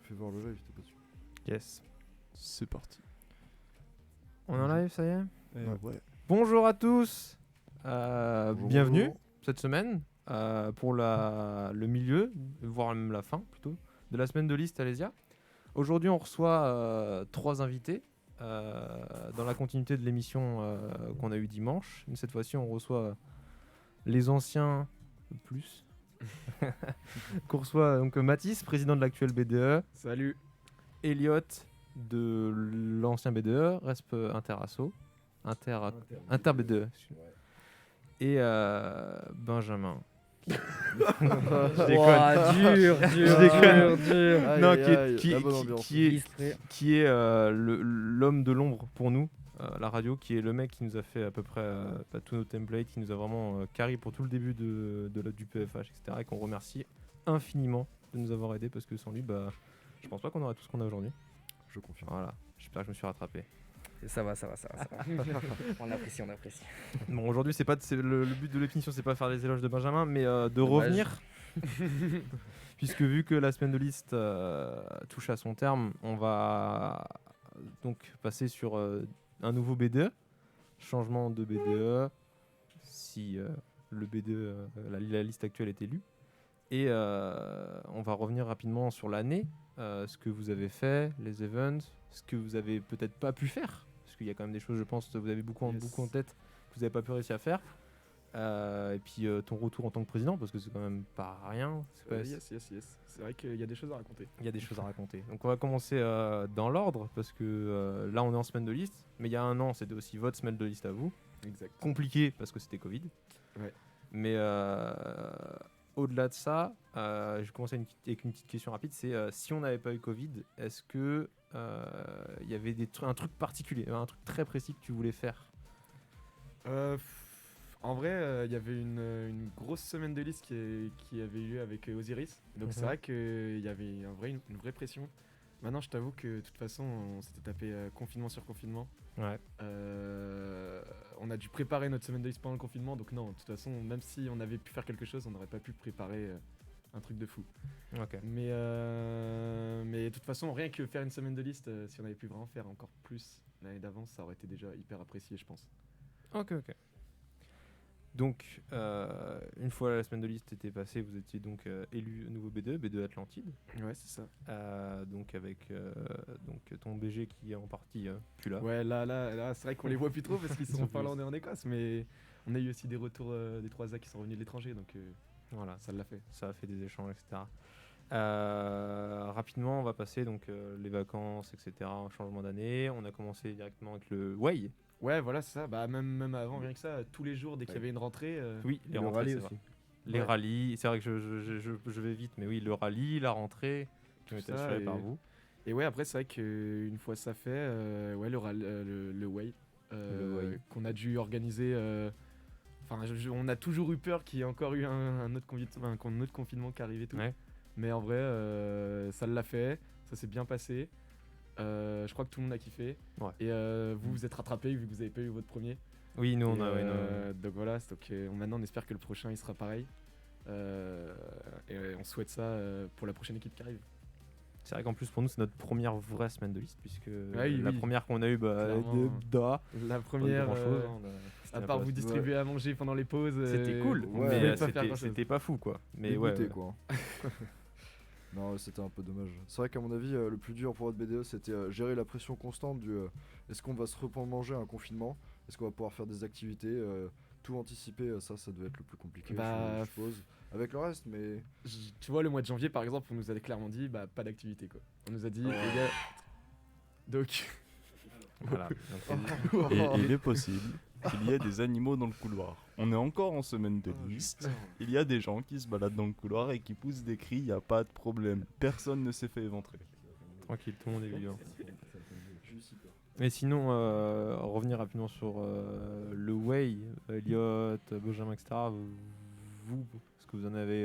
Fais voir le live, t'es pas dessus. Yes. C'est parti. On est en live, ça y est. Ouais. Bonjour à tous. Bonjour, Bienvenue bonjour. cette semaine pour le milieu, voire même la fin plutôt, de la semaine de liste Alésia. Aujourd'hui, on reçoit 3 invités dans la continuité de l'émission qu'on a eue dimanche. Cette fois-ci, on reçoit les anciens plus. Qu'on reçoit donc Mathis, président de l'actuel BDE. Salut. Elliot de l'ancien BDE, Resp Interasso, Inter BDE. Et Benjamin. Je déconne. Dur. Non, Aïe, la bonne ambiance. qui est l'homme de l'ombre pour nous, la radio, qui est le mec qui nous a fait à peu près tous nos templates, qui nous a vraiment carry pour tout le début du PFH, etc. Et qu'on remercie infiniment de nous avoir aidés parce que sans lui, je pense pas qu'on aurait tout ce qu'on a aujourd'hui. Je confirme. Voilà, j'espère que je me suis rattrapé. Ça va. on apprécie. Bon, aujourd'hui, le but de l'émission, c'est pas faire les éloges de Benjamin, mais de revenir. Puisque vu que la semaine de liste touche à son terme, on va donc passer sur un nouveau BDE. Changement de BDE, si le BDE, la liste actuelle est élue. Et on va revenir rapidement sur l'année, ce que vous avez fait, les events, ce que vous avez peut-être pas pu faire. Parce qu'il y a quand même des choses, je pense, que vous avez beaucoup en tête que vous n'avez pas pu réussir à faire. Et puis ton retour en tant que président, parce que c'est quand même pas rien. Yes. C'est vrai qu'il y a des choses à raconter. Il y a des choses à raconter. Donc on va commencer dans l'ordre, parce que là on est en semaine de liste, mais il y a un an c'était aussi votre semaine de liste à vous. Exact. Compliqué parce que c'était Covid. Ouais. Mais au-delà de ça, je commence avec une petite question rapide, c'est si on n'avait pas eu Covid, est-ce que il y avait un truc particulier, un truc très précis que tu voulais faire? En vrai, il y avait une grosse semaine de liste qui avait eu lieu avec Osiris. Donc c'est vrai qu'il y avait une vraie pression. Maintenant, je t'avoue que de toute façon, on s'était tapé confinement sur confinement. Ouais. On a dû préparer notre semaine de liste pendant le confinement. Donc non, de toute façon, même si on avait pu faire quelque chose, on n'aurait pas pu préparer un truc de fou. Ok. Mais de toute façon, rien que faire une semaine de liste, si on avait pu vraiment faire encore plus l'année d'avance, ça aurait été déjà hyper apprécié, je pense. Ok. Donc, une fois la semaine de liste était passée, vous étiez donc élu nouveau BDE Atlantide. Ouais, c'est ça. Donc avec donc ton BG qui est en partie plus là. Ouais, là c'est vrai qu'on les voit plus trop parce qu'ils sont en Finlande et en Écosse, mais on a eu aussi des retours des 3A qui sont revenus de l'étranger, donc Voilà, ça l'a fait. ça a fait des échanges, etc. Rapidement, on va passer donc les vacances, etc. Changement d'année. On a commencé directement avec le Way. Ouais, voilà, c'est ça. Bah même avant, rien que ça, tous les jours dès qu'il y avait une rentrée. Oui, les rentrées rallyes c'est aussi. vrai. Les rallyes, c'est vrai que je vais vite, mais oui, le rallye, la rentrée, qui ont été ça, assurés par vous. Et ouais, après c'est vrai qu'une fois ça fait, ouais, le Way, qu'on a dû organiser. Enfin, on a toujours eu peur qu'il y ait encore eu un autre confinement qui arrivait tout. Ouais. Mais en vrai, ça l'a fait, ça s'est bien passé. Je crois que tout le monde a kiffé. Ouais. Et vous êtes rattrapé vu que vous avez pas eu votre premier. Oui, nous on Et, a. Ouais, nous, donc voilà, maintenant on espère que le prochain il sera pareil. Et on souhaite ça pour la prochaine équipe qui arrive. c'est vrai qu'en plus pour nous c'est notre première vraie semaine de liste puisque Oui. première qu'on a eue Clairement. La première, à part vous distribuer. distribuer à manger pendant les pauses. C'était cool, ouais, mais pas faire grand-chose. c'était pas fou quoi. Mais Dégoûté, ouais. quoi. Non, c'était un peu dommage. C'est vrai qu'à mon avis, le plus dur pour votre BDE, c'était gérer la pression constante du est-ce qu'on va se reprendre manger à un confinement? Est-ce qu'on va pouvoir faire des activités? Tout anticiper, ça devait être le plus compliqué, je suppose. Avec le reste, mais. Tu vois, le mois de janvier par exemple, on nous avait clairement dit pas d'activité quoi. On nous a dit, les gars. Donc. Voilà. Et il est possible qu'il y ait des animaux dans le couloir. On est encore en semaine de liste. Il y a des gens qui se baladent dans le couloir et qui poussent des cris, il n'y a pas de problème. Personne ne s'est fait éventrer. Tranquille, tout le monde est vivant. Mais sinon, revenir rapidement sur le Way, Elliot, Benjamin, etc. Vous, ce que vous en avez,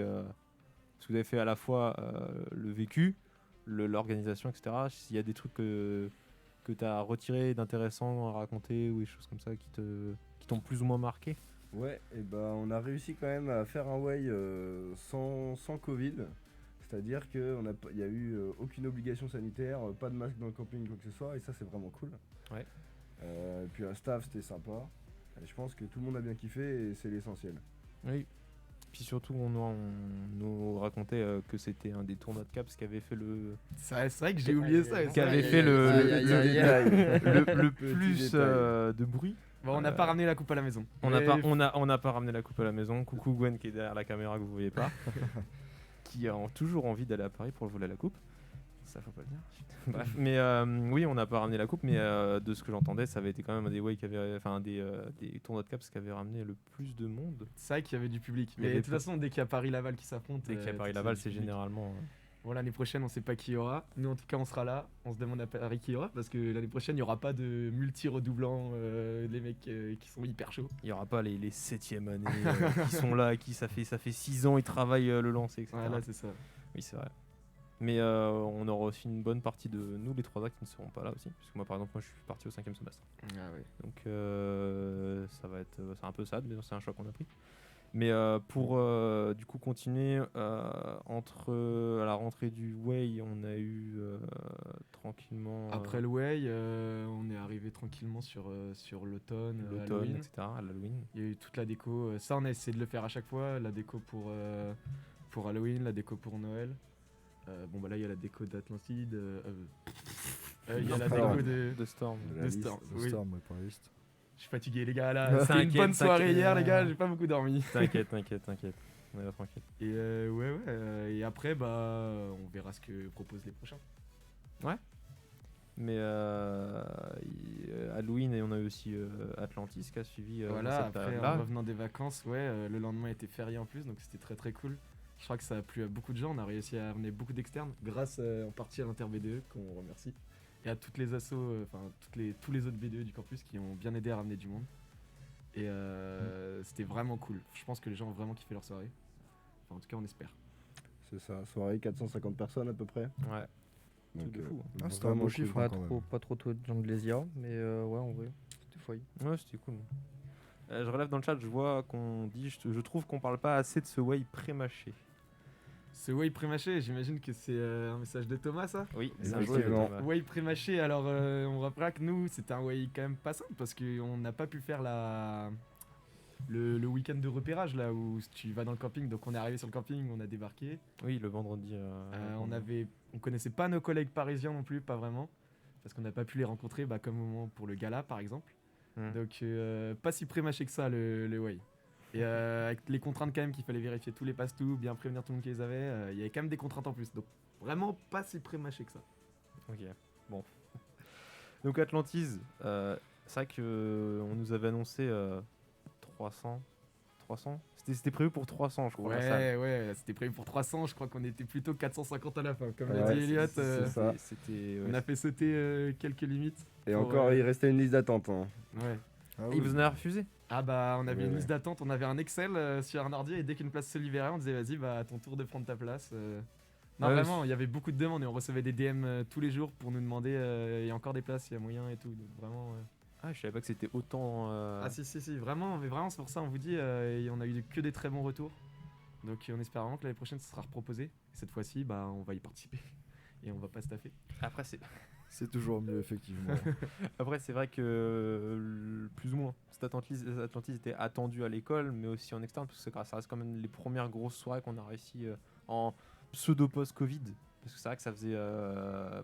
ce que vous avez fait à la fois le vécu, l'organisation, etc. S'il y a des trucs que tu as retiré d'intéressant à raconter ou des choses comme ça qui t'ont plus ou moins marqué. Ouais, et on a réussi quand même à faire un way sans Covid. C'est-à-dire qu'il n'y a eu aucune obligation sanitaire, pas de masque dans le camping, quoi que ce soit, et ça c'est vraiment cool. Ouais. Et puis un staff, c'était sympa. Et je pense que tout le monde a bien kiffé et c'est l'essentiel. Oui. Puis surtout, on nous racontait que c'était un des tournois de Caps qui avait fait C'est vrai que j'ai oublié ça. qui avait fait le plus de bruit. Bon, on n'a pas ramené la coupe à la maison. On n'a pas ramené la coupe à la maison. Coucou Gwen qui est derrière la caméra que vous voyez pas, qui a toujours envie d'aller à Paris pour voler la coupe. Ça faut pas le dire. Bref, mais oui, on n'a pas ramené la coupe, mais de ce que j'entendais, ça avait été quand même un des des tournois de Caps qui avait ramené le plus de monde. C'est vrai qu'il y avait du public. Il y Mais avait de toute façon, dès qu'il y a Paris-Laval qui s'affrontent. Dès qu'il y a Paris-Laval, c'est généralement. Bon, l'année prochaine, on sait pas qui y aura. Nous, en tout cas, on sera là. On se demande à Paris qui y aura parce que l'année prochaine, il y aura pas de multi-redoublant. Les mecs qui sont hyper chauds. Il y aura pas les 7e années qui sont là, qui ça fait 6 ans, ils travaillent le lancer, etc. Voilà, c'est ça. Oui, c'est vrai. Mais on aura aussi une bonne partie de nous, les 3A, qui ne seront pas là aussi. Parce que moi, par exemple, je suis parti au 5e semestre. Ah ouais. Donc ça va être c'est un peu sad, mais c'est un choix qu'on a pris. Mais pour du coup continuer, entre à la rentrée du Way, on a eu tranquillement... Après le Way, on est arrivé tranquillement sur l'automne, Halloween. etc. À l'Halloween. Il y a eu toute la déco. Ça, on a essayé de le faire à chaque fois. La déco pour Halloween, la déco pour Noël. Bon, bah là, il y a la déco d'Atlantide. Il y a la déco de Storm. De Storm, oui. Storm, ouais, pour la liste. Je suis fatigué, les gars. Là, c'était une bonne soirée hier, les gars. J'ai pas beaucoup dormi. T'inquiète. On est là tranquille. Et et après, bah, on verra ce que proposent les prochains. Mais Halloween, et on a eu aussi Atlantis qui a suivi Voilà, cette après, période-là. en revenant des vacances, le lendemain était férié en plus, donc c'était très très cool. Je crois que ça a plu à beaucoup de gens. On a réussi à amener beaucoup d'externes, grâce en partie à l'Inter-BDE, qu'on remercie. Et à toutes les assos, tous les autres BDE du campus qui ont bien aidé à ramener du monde. Et c'était vraiment cool. Je pense que les gens ont vraiment kiffé leur soirée. Enfin, en tout cas, on espère. C'est ça, soirée 450 personnes à peu près. Ouais. Donc, de fou. Ah, c'était un bon chiffre. Pas quand même. trop de gens de Lésia, mais ouais, en vrai, c'était folie. Ouais, c'était cool. Je relève dans le chat, je vois qu'on dit, je trouve qu'on parle pas assez de ce Way pré-mâché. Ce Way pré-mâché, j'imagine que c'est un message de Thomas, ça. Oui, c'est un jeu de Thomas. Way pré-mâché, alors on rappellera que nous, c'était un Way quand même pas simple parce qu'on n'a pas pu faire le week-end de repérage là où tu vas dans le camping. Donc on est arrivé sur le camping, on a débarqué. Oui, le vendredi. On connaissait pas nos collègues parisiens non plus, pas vraiment, parce qu'on n'a pas pu les rencontrer, comme au moment pour le gala par exemple. Donc pas si pré-mâché que ça le Way. Et avec les contraintes quand même qu'il fallait vérifier tous les passe-tout, bien prévenir tout le monde qui les avait, il y avait quand même des contraintes en plus. Donc vraiment pas si pré-mâché que ça. Ok, bon. Donc Atlantis, c'est vrai qu'on nous avait annoncé 300. C'était prévu pour 300, je crois. la salle. Ouais, c'était prévu pour 300. Je crois qu'on était plutôt 450 à la fin. Comme l'a Ouais, dit Elliot, c'est ça. on a fait sauter quelques limites. Et pour, encore, il restait une liste d'attente. Hein. Ouais. Ah Et vous en avez refusé? Ah bah on avait Ouais, une liste d'attente, on avait un Excel sur un ordi et dès qu'une place se libérait, on disait vas-y, à ton tour de prendre ta place. Non, Ouais, vraiment, il y avait beaucoup de demandes et on recevait des DM tous les jours pour nous demander il y a encore des places, il y a moyen et tout. Donc vraiment. Ah, je savais pas que c'était autant. Ah si, vraiment, mais vraiment c'est pour ça on vous dit, et on a eu que des très bons retours. Donc on espère vraiment que l'année prochaine ça sera reproposé. Et cette fois-ci, on va y participer et on va pas se taffer. Après, C'est toujours mieux, effectivement. Après, c'est vrai que plus ou moins, cet Atlantis était attendu à l'école, mais aussi en externe, parce que ça reste quand même les premières grosses soirées qu'on a réussi en pseudo-post-Covid. Parce que c'est vrai que ça faisait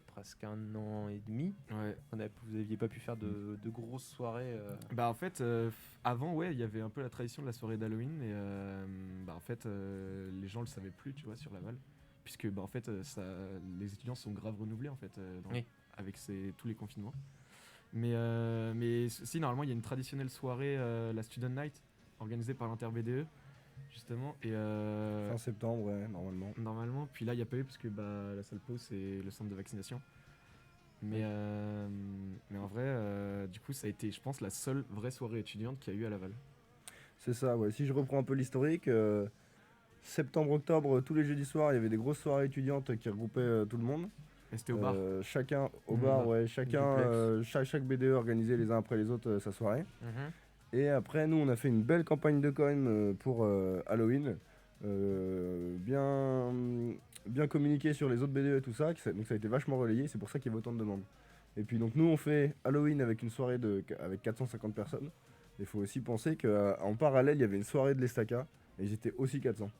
presque 1 an et demi. Ouais. Vous n'aviez pas pu faire de grosses soirées. En fait, avant, il y avait un peu la tradition de la soirée d'Halloween et en fait, les gens le savaient plus, tu vois, sur Laval, puisque en fait, les étudiants sont grave renouvelés en fait, Oui. avec tous les confinements. Mais si normalement, il y a une traditionnelle soirée, la Student Night, organisée par l'Inter-BDE, justement, et Fin septembre, ouais, normalement. Puis là, il n'y a pas eu parce que la salle pause c'est le centre de vaccination. Mais en vrai, du coup, ça a été, je pense, la seule vraie soirée étudiante qu'il y a eu à Laval. C'est ça, ouais. Si je reprends un peu l'historique, septembre-octobre, tous les jeudis soirs, il y avait des grosses soirées étudiantes qui regroupaient tout le monde. Et c'était au bar. Chacun au Mmh, bar, bar. ouais. Chaque BDE organisait les uns après les autres sa soirée. Et après, nous, on a fait une belle campagne de com pour Halloween. Bien bien communiqué sur les autres BDE et tout ça, donc ça a été vachement relayé, c'est pour ça qu'il y avait autant de demandes. Et puis donc nous on fait Halloween avec une soirée avec 450 personnes. Il faut aussi penser qu'en parallèle il y avait une soirée de l'Estaca et ils étaient aussi 400.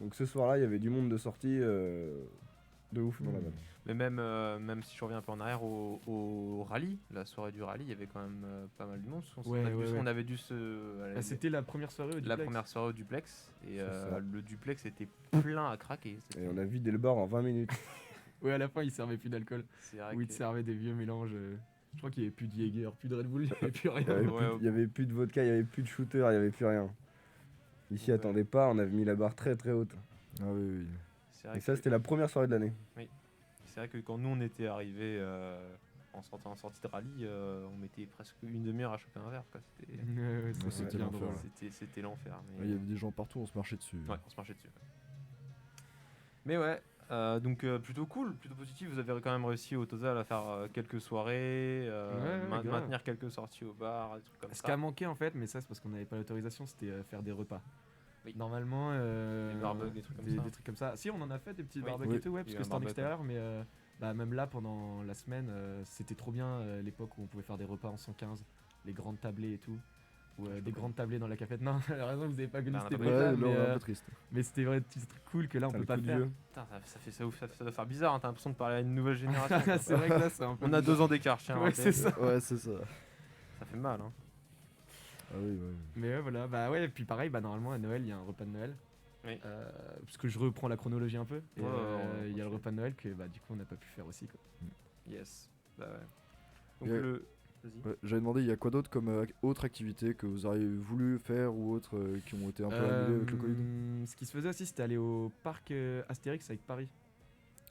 Donc ce soir-là il y avait du monde de sortie de ouf dans la balle. Mais même si je reviens un peu en arrière au rallye, la soirée du rallye, il y avait quand même pas mal de monde. On avait dû se. C'était la première soirée au duplex. La première soirée au duplex. Et le duplex était plein à craquer. Et on a vidé le bar en 20 minutes. Ouais, à la fin, il servait plus d'alcool. C'est vrai Ou il te servait des vieux mélanges. Je crois qu'il n'y avait plus de Jäger, plus de Red Bull, il n'y avait plus rien. Il y avait plus de vodka, il n'y avait plus de shooter, il n'y avait plus rien. Ici, attendez pas, on avait mis la barre très très haute. Ah oui. Et ça, c'était la première soirée de l'année. Oui. C'est vrai que quand nous, on était arrivés en sortie de rallye, on mettait presque une demi-heure à choper un verre. Quoi. C'était bien l'enfer. drôle. C'était l'enfer. Il y avait des gens partout, on se marchait dessus. Ouais, on se marchait dessus. Mais ouais, donc plutôt cool, plutôt positif. Vous avez quand même réussi au total à faire quelques soirées, maintenir quelques sorties au bar, des trucs comme ça. Ce qui a manqué en fait, mais ça c'est parce qu'on n'avait pas l'autorisation, c'était faire des repas. Oui. Normalement, des barbecues, des trucs comme ça. Si, on en a fait des petits Oui. barbecues et tout, parce Il y a que un c'était en barbecue. extérieur, mais même là pendant la semaine, c'était trop bien l'époque où on pouvait faire des repas en 115, les grandes tablées et tout. Ou des grandes tablées dans la cafette. Non, la raison, vous n'avez pas connu on a cette pas époque-là, Ouais, là, on est un peu mais, triste. mais c'était vrai, c'est très cool que là on T'as peut le pas coup de faire. vieux. Putain, ça doit faire bizarre, hein, t'as l'impression de parler à une nouvelle génération. C'est vrai que là c'est un peu. On a 2 ans d'écart, tiens. Ouais, c'est ça. Ouais, c'est ça. Ça fait mal, hein. Ah oui. Mais ouais, voilà, bah ouais, et puis pareil, bah normalement à Noël il y a un repas de Noël. Oui. Parce que je reprends la chronologie un peu. Et, Ouais, il y a le ok. repas de Noël que bah du coup on n'a pas pu faire aussi quoi. Yes. Bah ouais. Donc Ouais. Vas-y. Ouais, j'avais demandé, il y a quoi d'autre comme autre activité que vous auriez voulu faire ou autres qui ont été un peu annulées avec le Covid? Ce qui se faisait aussi c'était aller au parc Astérix avec Paris.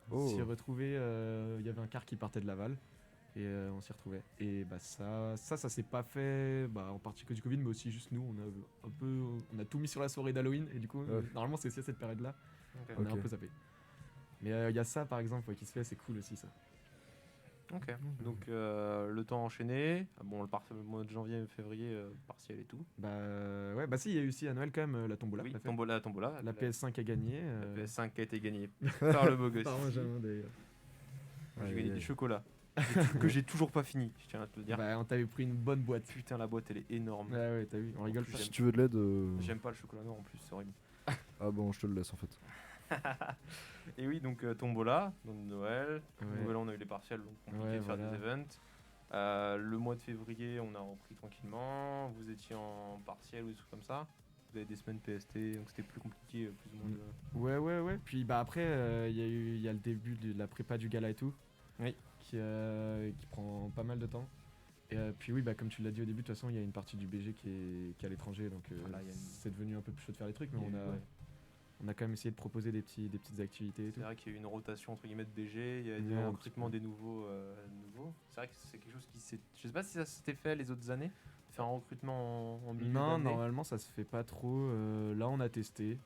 Oh. On s'y retrouvait, il y avait un car qui partait de Laval et on s'y retrouvait. Et bah ça s'est pas fait en partie que du Covid mais aussi juste nous on a tout mis sur la soirée d'Halloween et du coup normalement c'est aussi à cette période là on a un peu zappé. Mais il y a ça par exemple qui se fait, c'est cool aussi ça. Ok. Donc le temps enchaîné. Bon, le mois de janvier, février, partiel et tout. Ouais, bah si, il y a eu aussi à Noël quand même la tombola. Oui, qu'on a fait. tombola. La PS5 a gagné. La PS5 qui a été gagnée par le beau gosse. Par Benjamin d'ailleurs. J'ai gagné des chocolats que j'ai toujours pas fini, je tiens à te le dire. Bah on t'avait pris une bonne boîte. Putain, la boîte elle est énorme. Ouais, t'as vu, on rigole pas. Si tu veux de l'aide. J'aime pas le chocolat noir en plus, c'est horrible. Ah bon, je te le laisse en fait. Et oui, donc tombola, donc Noël. Ouais. Nouvel an, on a eu les partiels, donc compliqué Ouais, de faire voilà. des events. Le mois de février, on a repris tranquillement. Vous étiez en partiel ou des trucs comme ça. Vous avez des semaines PST, donc c'était plus compliqué, plus ou moins. Ouais. Puis bah après, il y a le début de la prépa du gala et tout. Oui. Qui prend pas mal de temps. Et puis oui, bah comme tu l'as dit au début, de toute façon, il y a une partie du BG qui est à l'étranger, donc Voilà, il y a une- c'est devenu un peu plus chaud de faire les trucs, mais Il y a eu, ouais. on a quand même essayé de proposer des petites activités et tout. C'est vrai qu'il y a eu une rotation entre guillemets de BG, il y a eu Ouais, un un recrutement des nouveaux. C'est vrai que c'est quelque chose qui s'est. Je sais pas si ça s'était fait les autres années, faire un recrutement en milieu Non, d'année. normalement ça se fait pas trop. Là on a testé.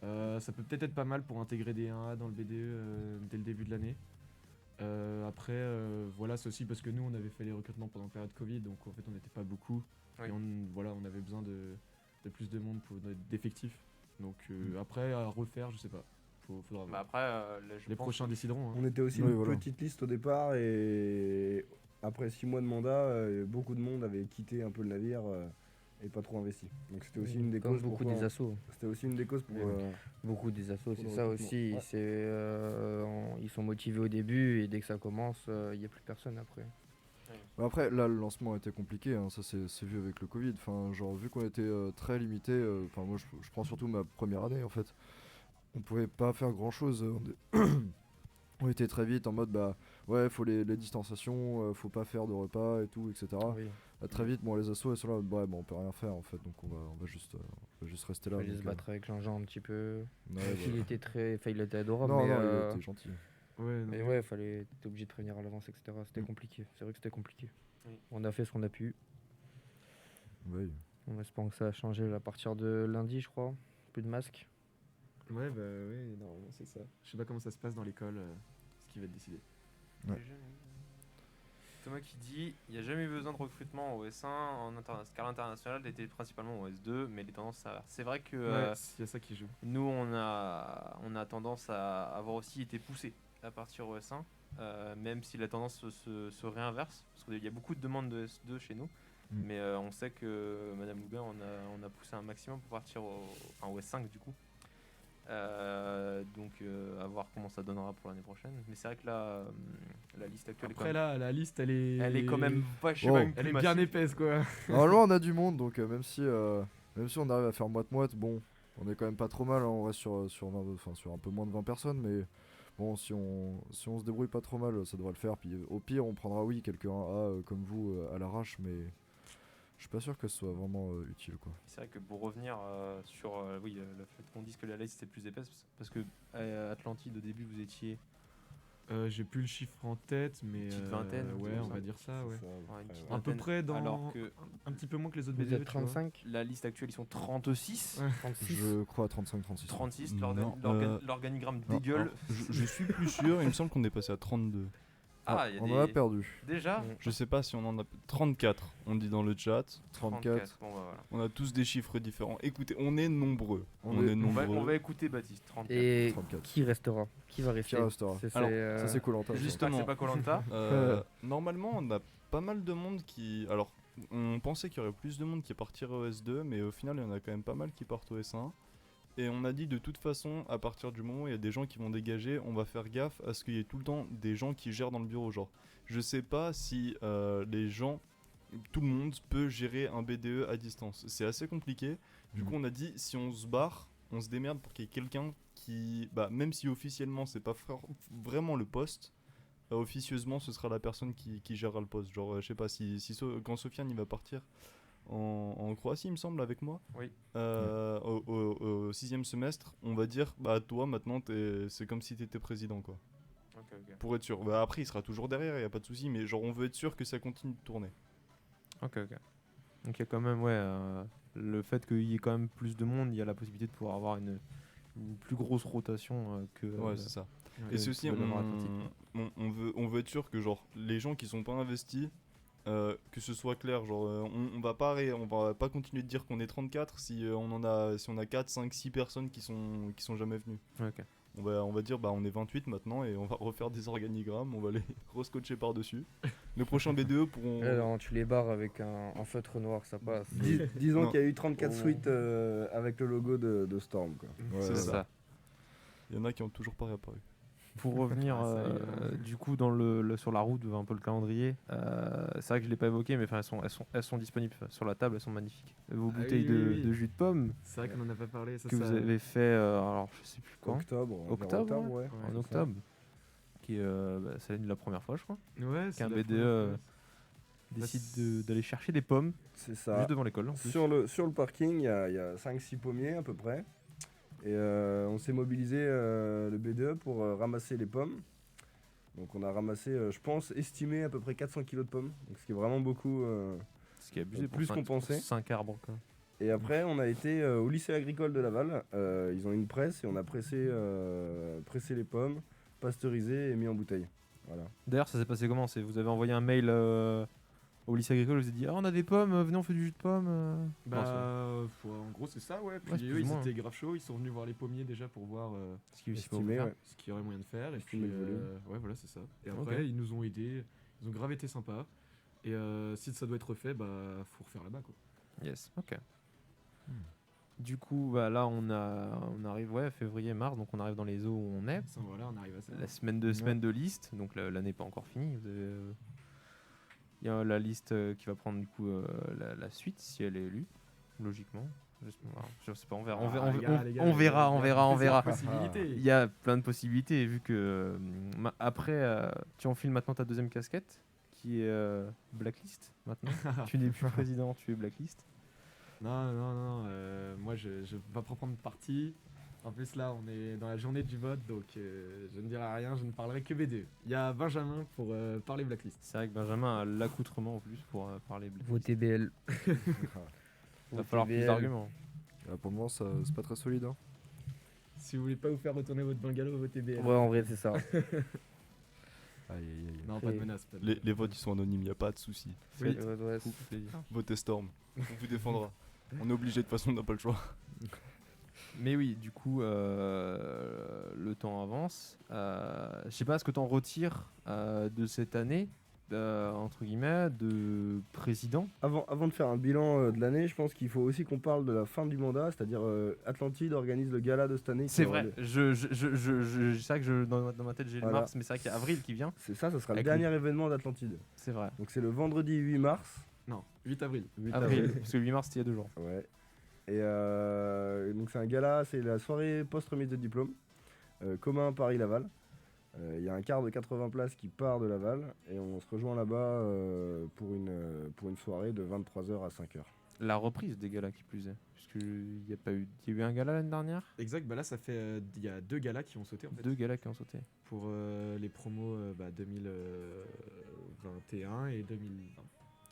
Ça peut peut-être être pas mal pour intégrer des 1A dans le BDE dès le début de l'année. Après, voilà, c'est aussi parce que nous on avait fait les recrutements pendant la période Covid, donc en fait on n'était pas beaucoup. Oui. Et on avait besoin de plus de monde d'effectifs. Donc après, à refaire, je sais pas. Faudra voir. Bah après, là, je Les pense prochains que- décideront. Hein. On était aussi Oui, une voilà. petite liste au départ et après 6 mois de mandat, beaucoup de monde avait quitté un peu le navire et pas trop investi. Donc c'était aussi une des Comme causes beaucoup pourquoi- des assos. C'était aussi une des causes pour. Oui. Beaucoup des assos, Pour c'est le ça recrutement. aussi. Ouais. Ils sont motivés au début et dès que ça commence, il n'y a plus personne après. Bah après, là, le lancement était compliqué, hein, ça c'est vu avec le Covid. Enfin, genre, vu qu'on était très limité, enfin, moi je prends surtout ma première année en fait. On pouvait pas faire grand chose. On était très vite en mode, bah ouais, faut les distanciations, faut pas faire de repas et tout, etc. Oui. Très vite, bon, les assos, ils sont là, ouais, bon, on peut rien faire en fait, donc on va juste rester Il là. fallait donc, se battre avec Jean-Jean un petit peu. ouais, Il voilà. était il était adorable, Non, mais, non, il était gentil. Ouais, non. mais ouais, t'es obligé de prévenir à l'avance, etc. C'était Mm. compliqué. C'est vrai que c'était compliqué. Oui. On a fait ce qu'on a pu. Oui. On espère que ça a changé à partir de lundi, je crois. Plus de masques. Ouais, bah oui, normalement c'est ça. Je sais pas comment ça se passe dans l'école, ce qui va être décidé. Ouais. Thomas qui dit il n'y a jamais eu besoin de recrutement au S1 car l'international était principalement au S2, mais les tendances s'inversent. C'est vrai que Ouais, il y a ça qui joue. nous on a tendance à avoir aussi été poussé à partir au S1, même si la tendance se réinverse, parce qu'il y a beaucoup de demandes de S2 chez nous. Mais on sait que Madame Loubin on a poussé un maximum pour partir au S5 du coup. Donc à voir comment ça donnera pour l'année prochaine. Mais c'est vrai que là, la liste actuelle Après là, la liste elle est quand même vachement Oh. elle est bien épaisse quoi. Normalement, on a du monde, donc même si on arrive à faire moite-moite, bon, on est quand même pas trop mal. Hein, on reste sur un peu moins de 20 personnes, mais bon, si on se débrouille pas trop mal, ça devrait le faire. Puis au pire, on prendra, oui, quelqu'un comme vous à l'arrache, mais je suis pas sûr que ce soit vraiment utile, quoi. C'est vrai que pour revenir sur le fait qu'on dise que la liste était plus épaisse, parce que Atlantide au début vous étiez J'ai plus le chiffre en tête, mais petite vingtaine, ouais, comme on ça. va dire ça, ouais. une petite À peu vingtaine, près dans alors que un petit peu moins que les autres Vous BDE. êtes 35, la liste actuelle ils sont 36, 36. Je crois à 35-36. 36, Non, l'organigramme Non, dégueule. alors, je suis plus sûr, il me semble qu'on est passé à 32. Ah, il y a On des... en a perdu. Déjà Je sais pas si on en a 34, on dit dans le chat. 34. Bon bah voilà. On a tous des chiffres différents. Écoutez, on est nombreux. On On est- est nombreux. On va écouter Baptiste, 34. Et 34. qui restera? Qui va rester? Qui restera? Alors, Ça, c'est Koh-Lanta. ça. Justement. C'est pas Koh-Lanta. Normalement, on a pas mal de monde qui. Alors, on pensait qu'il y aurait plus de monde qui partirait au S2, mais au final, il y en a quand même pas mal qui partent au S1. Et on a dit de toute façon, à partir du moment où il y a des gens qui vont dégager, on va faire gaffe à ce qu'il y ait tout le temps des gens qui gèrent dans le bureau. Genre, je sais pas si les gens, tout le monde peut gérer un BDE à distance. C'est assez compliqué. Du coup, on a dit si on se barre, on se démerde pour qu'il y ait quelqu'un qui, même si officiellement c'est pas vraiment le poste, officieusement ce sera la personne qui gérera le poste. Genre, je sais pas si quand Sofiane il va partir en Croatie, il me semble, avec moi. Oui. Au 6e semestre, on va dire, toi maintenant, c'est comme si t'étais président, quoi. Ok. Pour être sûr. Après, il sera toujours derrière, y a pas de souci, mais genre, on veut être sûr que ça continue de tourner. Ok. Donc il y a quand même, le fait qu'il y ait quand même plus de monde, il y a la possibilité de pouvoir avoir une plus grosse rotation que. Ouais, c'est ça. que Et ceci, tu peux l'avoir à Atlantique. on veut être sûr que genre les gens qui sont pas investis, que ce soit clair, genre on va pas continuer de dire qu'on est 34 si on a 4, 5, 6 personnes qui sont jamais venues. Ok. On va dire on est 28 maintenant et on va refaire des organigrammes, on va les rescotcher par-dessus. Les prochains BDE pourront... Alors, tu les barres avec un feutre noir, ça passe. Disons Non. qu'il y a eu 34 Oh. suites avec le logo de Storm, quoi. Ouais, C'est ouais. ça. Il y en a qui ont toujours pas réapparu. Pour revenir du coup sur la route, un peu le calendrier, c'est vrai que je l'ai pas évoqué, mais elles sont disponibles sur la table, elles sont magnifiques. Vos Ah bouteilles oui. de jus de pomme C'est vrai qu'on en a pas parlé. Ça, que vous avez fait, alors je sais plus quand, Octobre. Octobre, ouais. Ouais, en c'est octobre, qui est c'est la première fois je crois, Ouais, c'est qu'un la BDE première fois. décide d'aller chercher des pommes C'est ça. juste devant l'école en plus. Sur le parking, il y a 5-6 pommiers à peu près. Et on s'est mobilisé le BDE pour ramasser les pommes. Donc on a ramassé, je pense, estimé à peu près 400 kg de pommes. Donc ce qui est vraiment beaucoup. Ce qui est abusé plus qu'on pensait. 5 arbres quoi. Et après, on a été au lycée agricole de Laval. Ils ont une presse et on a pressé les pommes, pasteurisées et mis en bouteille. Voilà. D'ailleurs ça s'est passé comment? Vous avez envoyé un mail au lycée agricole, vous avez dit on a des pommes, venez on fait du jus de pomme. Non, En gros, c'est ça, ouais. Puis Ouais, c'est eux, plus ou ils moins, étaient grave chauds. Ils sont venus voir les pommiers déjà pour voir ce qui Estimé, ouais. ce qu'il y aurait moyen de faire. Et puis, Estimer le volume. ouais, voilà, c'est ça. Et Ok. après, ils nous ont aidés. Ils ont grave été sympas. Et si ça doit être refait, faut refaire là-bas, quoi. Yes, ok. Du coup, là, on arrive, février, mars, donc on arrive dans les eaux où on est. Ça, voilà, on arrive à ça. La semaine de liste, donc l'année n'est pas encore finie. Il y a la liste qui va prendre du coup la suite si elle est élue, logiquement. Je sais pas, on verra. On verra. Il y a plein de possibilités vu que après, tu enfiles maintenant ta deuxième casquette qui est Blacklist maintenant. Tu n'es plus président, tu es Blacklist. Non, moi je vais pas prendre parti. En plus là on est dans la journée du vote donc je ne dirai rien, je ne parlerai que BDE. Il y a Benjamin pour parler Blacklist. C'est vrai que Benjamin a l'accoutrement en plus pour parler Blacklist. Votez BL. Il va falloir plus d'arguments. Pour le moment, c'est pas très solide. Hein. Si vous voulez pas vous faire retourner votre bungalow, votez BL. Ouais, en vrai, c'est ça. Aïe aïe aïe. Non, pas de Et- menace. Pas de Les, menace. les votes ils sont anonymes, y a pas de souci. Oui. Ouais, Votez Storm, on vous défendra. On est obligé de toute façon, on n'a pas le choix. Mais oui, du coup, le temps avance. Je sais pas ce que tu en retires de cette année, entre guillemets, de président. Avant de faire un bilan de l'année, je pense qu'il faut aussi qu'on parle de la fin du mandat, c'est-à-dire Atlantide organise le gala de cette année. qui C'est aura vrai, lieu. c'est vrai que dans ma tête j'ai le Voilà. mars, mais c'est vrai qu'il y a avril qui vient. C'est ça sera le Avec dernier événement d'Atlantide. C'est vrai. Donc c'est le vendredi 8 mars. Non, 8 avril. 8 Avril, parce que le 8 mars c'était il y a 2 jours. Ouais. Et donc c'est un gala, c'est la soirée post-remise de diplôme, commun Paris-Laval. Il y a un quart de 80 places qui part de Laval et on se rejoint là-bas pour une soirée de 23h à 5h. La reprise des galas qui plus est, puisqu'il n'y a pas eu, il y a eu un gala l'année dernière, Exact, bah là, ça fait. Il y a 2 galas qui ont sauté en fait. 2 galas qui ont sauté. Pour les promos 2021 et 2020.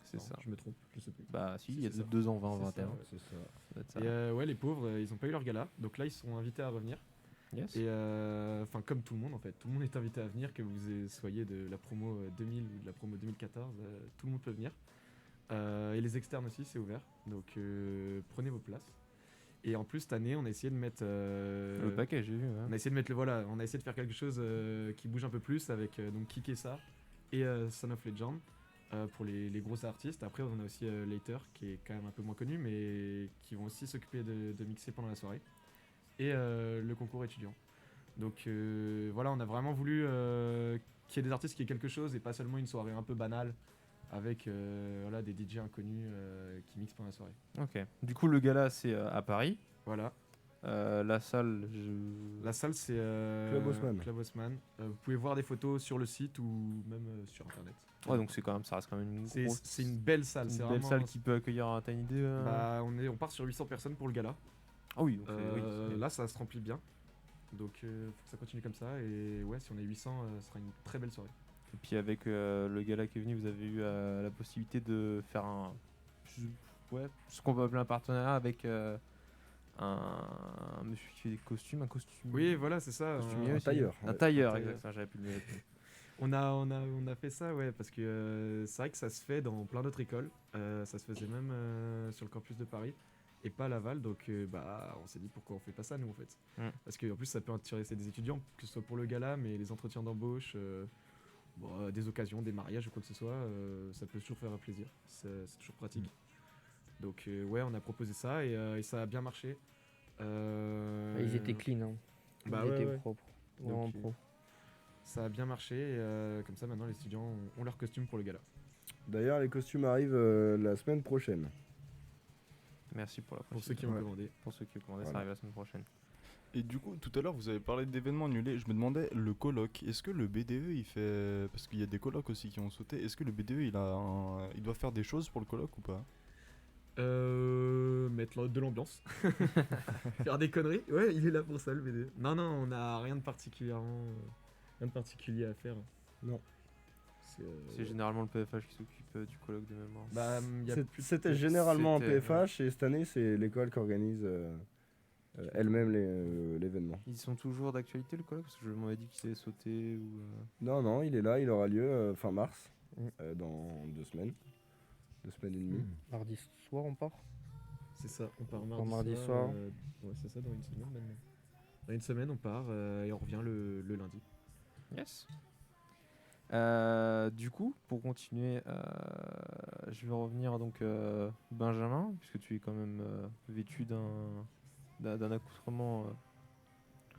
C'est Non, ça. Je me trompe, je sais plus. Bah si, il y a C'est ça. 2 ans, 20, C'est ça, 21. ouais. C'est ça. Ça doit être ça. Et ouais, les pauvres, ils ont pas eu leur gala. Donc là, ils sont invités à revenir. Yes. Et enfin, comme tout le monde en fait, tout le monde est invité à venir, que vous soyez de la promo 2000 ou de la promo 2014, tout le monde peut venir. Et les externes aussi, c'est ouvert. Donc prenez vos places. Et en plus, cette année, on a essayé de mettre. Le paquet, j'ai vu. On a essayé de mettre on a essayé de faire quelque chose qui bouge un peu plus avec donc Kikessa et Son of Legend pour les gros artistes. Après, on a aussi Later qui est quand même un peu moins connu, mais qui vont aussi s'occuper de mixer pendant la soirée. Et le concours étudiant. Donc voilà, on a vraiment voulu qu'il y ait des artistes qui aient quelque chose et pas seulement une soirée un peu banale avec voilà, des DJ inconnus qui mixent pendant la soirée. Ok. Du coup, le gala c'est à Paris. Voilà. La salle, La salle, c'est Club Haussmann. Club Haussmann. Vous pouvez voir des photos sur le site ou même sur internet. Ouais, donc c'est quand même, ça reste quand même une grosse, C'est une belle salle. C'est une belle vraiment- salle qui peut accueillir un Tiny Day. Bah, on part sur 800 personnes pour le gala. Ah oui, donc c'est- Là, ça se remplit bien. Donc, faut que ça continue comme ça. Et ouais, si on est 800, ce sera une très belle soirée. Et puis avec le gala qui est venu, vous avez eu la possibilité de faire ouais, ce qu'on peut appeler un partenariat avec un monsieur qui fait des costumes, un costume. Oui, voilà, c'est ça. costumier Un aussi. tailleur. Un Ouais. tailleur, Un tailleur. exactement. J'avais plus le mot. On a fait ça, ouais, parce que c'est vrai que ça se fait dans plein d'autres écoles. Ça se faisait même sur le campus de Paris et pas à Laval. Donc, bah, on s'est dit pourquoi on fait pas ça, nous, en fait. Mm. Parce qu'en plus, ça peut intéresser des étudiants, que ce soit pour le gala, mais les entretiens d'embauche, des occasions, des mariages ou quoi que ce soit, ça peut toujours faire plaisir. C'est toujours pratique. Donc, ouais, on a proposé ça et ça a bien marché. Ils étaient clean, hein. Ils Bah étaient ouais. propres. Vraiment Donc, pro. Ça a bien marché et comme ça maintenant les étudiants ont leur costume pour le gala. D'ailleurs, les costumes arrivent la semaine prochaine. Merci pour la Pour ceux précision. qui ont Ouais. commandé. Pour ceux qui ont commandé, ça Voilà. arrive la semaine prochaine. Et du coup, tout à l'heure, vous avez parlé d'événements annulés. Je me demandais, le colloque, est-ce que le BDE, il fait... Parce qu'il y a des colloques aussi qui ont sauté. Est-ce que le BDE, il doit faire des choses pour le colloque ou pas? Mettre de l'ambiance. Faire des conneries. Ouais, il est là pour ça le BD. Non, non, on n'a rien de particulièrement. Rien de particulier à faire. Non. C'est généralement le PFH qui s'occupe du colloque de mémoire. Bah, y a plus- C'était généralement en C'était, PFH et cette année, c'est l'école qui organise elle-même l'événement. Ils sont toujours d'actualité le colloque parce que je m'avais dit qu'il allait sauter ou. Non, non, il est là, il aura lieu fin mars, Mm. dans 2 semaines. 2 semaines et demie. Mardi soir, on part. C'est ça, on part part mardi, mardi soir. soir. Ouais, c'est ça, dans une semaine maintenant. Dans une semaine, on part et on revient le lundi. Yes. Du coup, pour continuer, je vais revenir donc Benjamin, puisque tu es quand même vêtu d'un accoutrement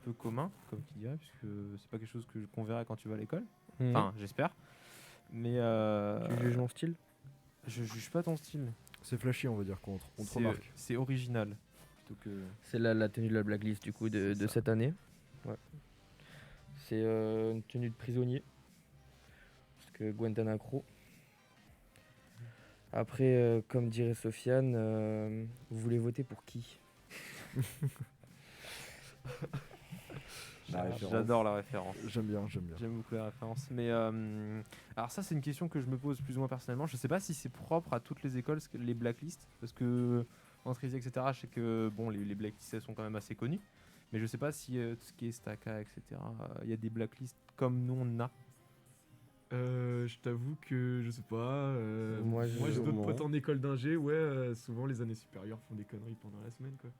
peu commun, comme tu dirais, puisque c'est pas quelque chose qu'on verra quand tu vas à l'école. Enfin, j'espère. Mais Tu juges mon style? je juge pas ton style. C'est flashy, on va dire, on te remarque. C'est original plutôt que. C'est la tenue de la blacklist du coup de C'est ça. cette année. Ouais. C'est une tenue de prisonnier. Parce que Guantanamo. Après, comme dirait Sofiane, vous voulez voter pour qui? La référence. J'adore la référence. J'aime bien, j'aime bien. J'aime beaucoup la référence. Mais alors ça, c'est une question que je me pose plus ou moins personnellement. Je sais pas si c'est propre à toutes les écoles, les blacklists, parce que en Trizy, etc. Je sais que bon, les blacklists elles sont quand même assez connues, mais je sais pas si tout ce qui est Staka, etc. Il y a des blacklists comme nous on a. Je t'avoue que je sais pas. Moi, Moi, je- j'ai d'autres moi. potes en école d'ingé. Ouais, souvent les années supérieures font des conneries pendant la semaine, quoi.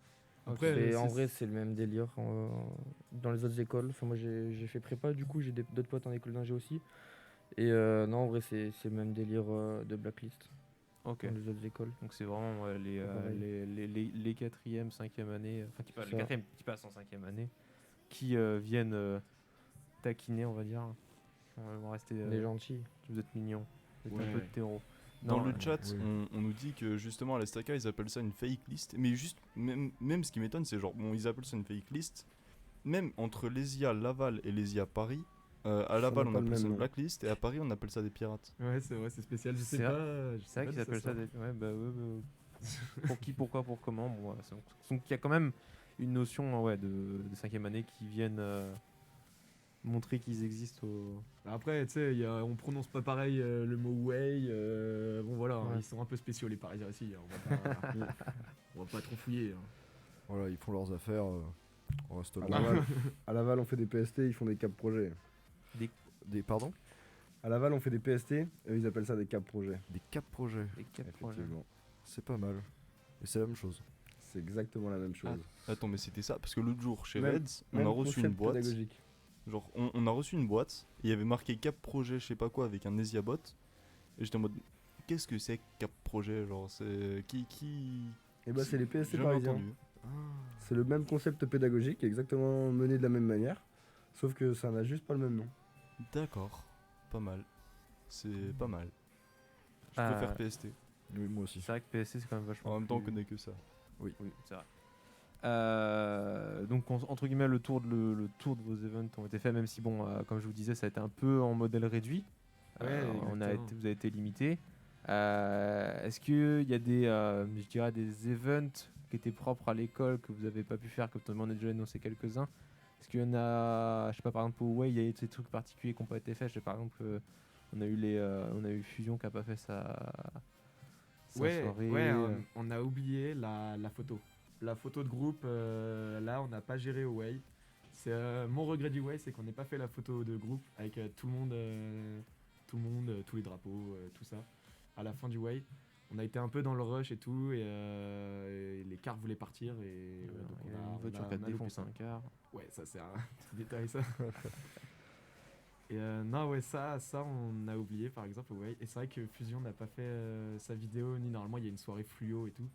Après, En vrai, c'est le même délire dans les autres écoles. Enfin, moi, j'ai fait prépa, du coup, j'ai d'autres potes en école d'ingé aussi. Et non, en vrai, c'est le même délire de blacklist Ok. dans les autres écoles. Donc c'est vraiment pareil. les 4e, 5e années, enfin qui, C'est les ça. 4e qui passent en 5e année, qui viennent taquiner, on va dire. Ils vont rester. Les gentils. Vous êtes mignons. Vous êtes un Ouais. peu de terreau. Dans Non, le chat, oui. on nous dit que justement à l'Estaka ils appellent ça une fake list. Mais juste, même ce qui m'étonne, c'est genre, bon, ils appellent ça une fake list. Même entre l'ESIA Laval et l'ESIA Paris, à Laval n'a on pas le appelle même ça une nom. blacklist et à Paris on appelle ça des pirates. Ouais, c'est vrai, c'est spécial. Je sais C'est pas. vrai- je sais C'est vrai pas qu'ils d'où appellent ça sort. des. Ouais, bah ouais, pour qui, pourquoi, pour comment. Bon, voilà. Donc il y a quand même une notion ouais, de 5e année qui viennent montrer qu'ils existent au. Après, tu sais, on prononce pas pareil le mot way. Bon, voilà, hein, Ouais. ils sont un peu spéciaux, les Parisiens aussi. On va pas, on va pas trop fouiller. Hein. Voilà, ils font leurs affaires. On reste À loin. Laval, à Laval, on fait des PST, ils font des cap projets. Des pardon À Laval, on fait des PST, eux, ils appellent ça des cap projets. Des cap projets. Les 4 projets. Effectivement. C'est pas mal. Et c'est la même chose. C'est exactement la même chose. Attends, mais c'était ça parce que l'autre jour chez Même- Reds, on Même a reçu une concept boîte. pédagogique. Genre, on a reçu une boîte, et il y avait marqué Cap Projet, je sais pas quoi, avec un ESIA-bot. Et j'étais en mode, qu'est-ce que c'est que Cap Projet? Genre, c'est. Qui. Et bah, c'est les PST J'ai jamais parisiens. entendu. C'est le même concept pédagogique, exactement mené de la même manière, sauf que ça n'a juste pas le même nom. D'accord, pas mal. C'est pas mal. Je Ah, préfère PST. Oui, moi aussi. C'est vrai que PSC c'est quand même vachement. En même temps, on plus- connaît que ça. Oui, c'est vrai. Donc entre guillemets le tour de vos events ont été faits, même si bon comme je vous disais ça a été un peu en modèle réduit. Ouais, exactement. Vous avez été limité. Est-ce qu'il y a des je dirais des events qui étaient propres à l'école que vous avez pas pu faire, que vous m'en avez déjà annoncé quelques-uns? Est-ce qu'il y en a, je sais pas, par exemple au Way, il y a eu des trucs particuliers qui n'ont pas été faits? Je sais par exemple on a eu Fusion qui a pas fait sa Ouais, soirée. ouais, on a oublié la photo. La photo de groupe, là, on n'a pas géré au Way. C'est mon regret du Way, c'est qu'on n'ait pas fait la photo de groupe avec tout le monde, tous les drapeaux, tout ça. À la fin du Way, on a été un peu dans le rush et tout, et les cars voulaient partir, et donc Il y a on a une voiture on qui a loupé défoncé ça. un car. Ouais, ça c'est un petit détail ça. Et non, ouais, ça on a oublié par exemple, ouais. Et c'est vrai que Fusion n'a pas fait sa vidéo, ni normalement il y a une soirée fluo et tout,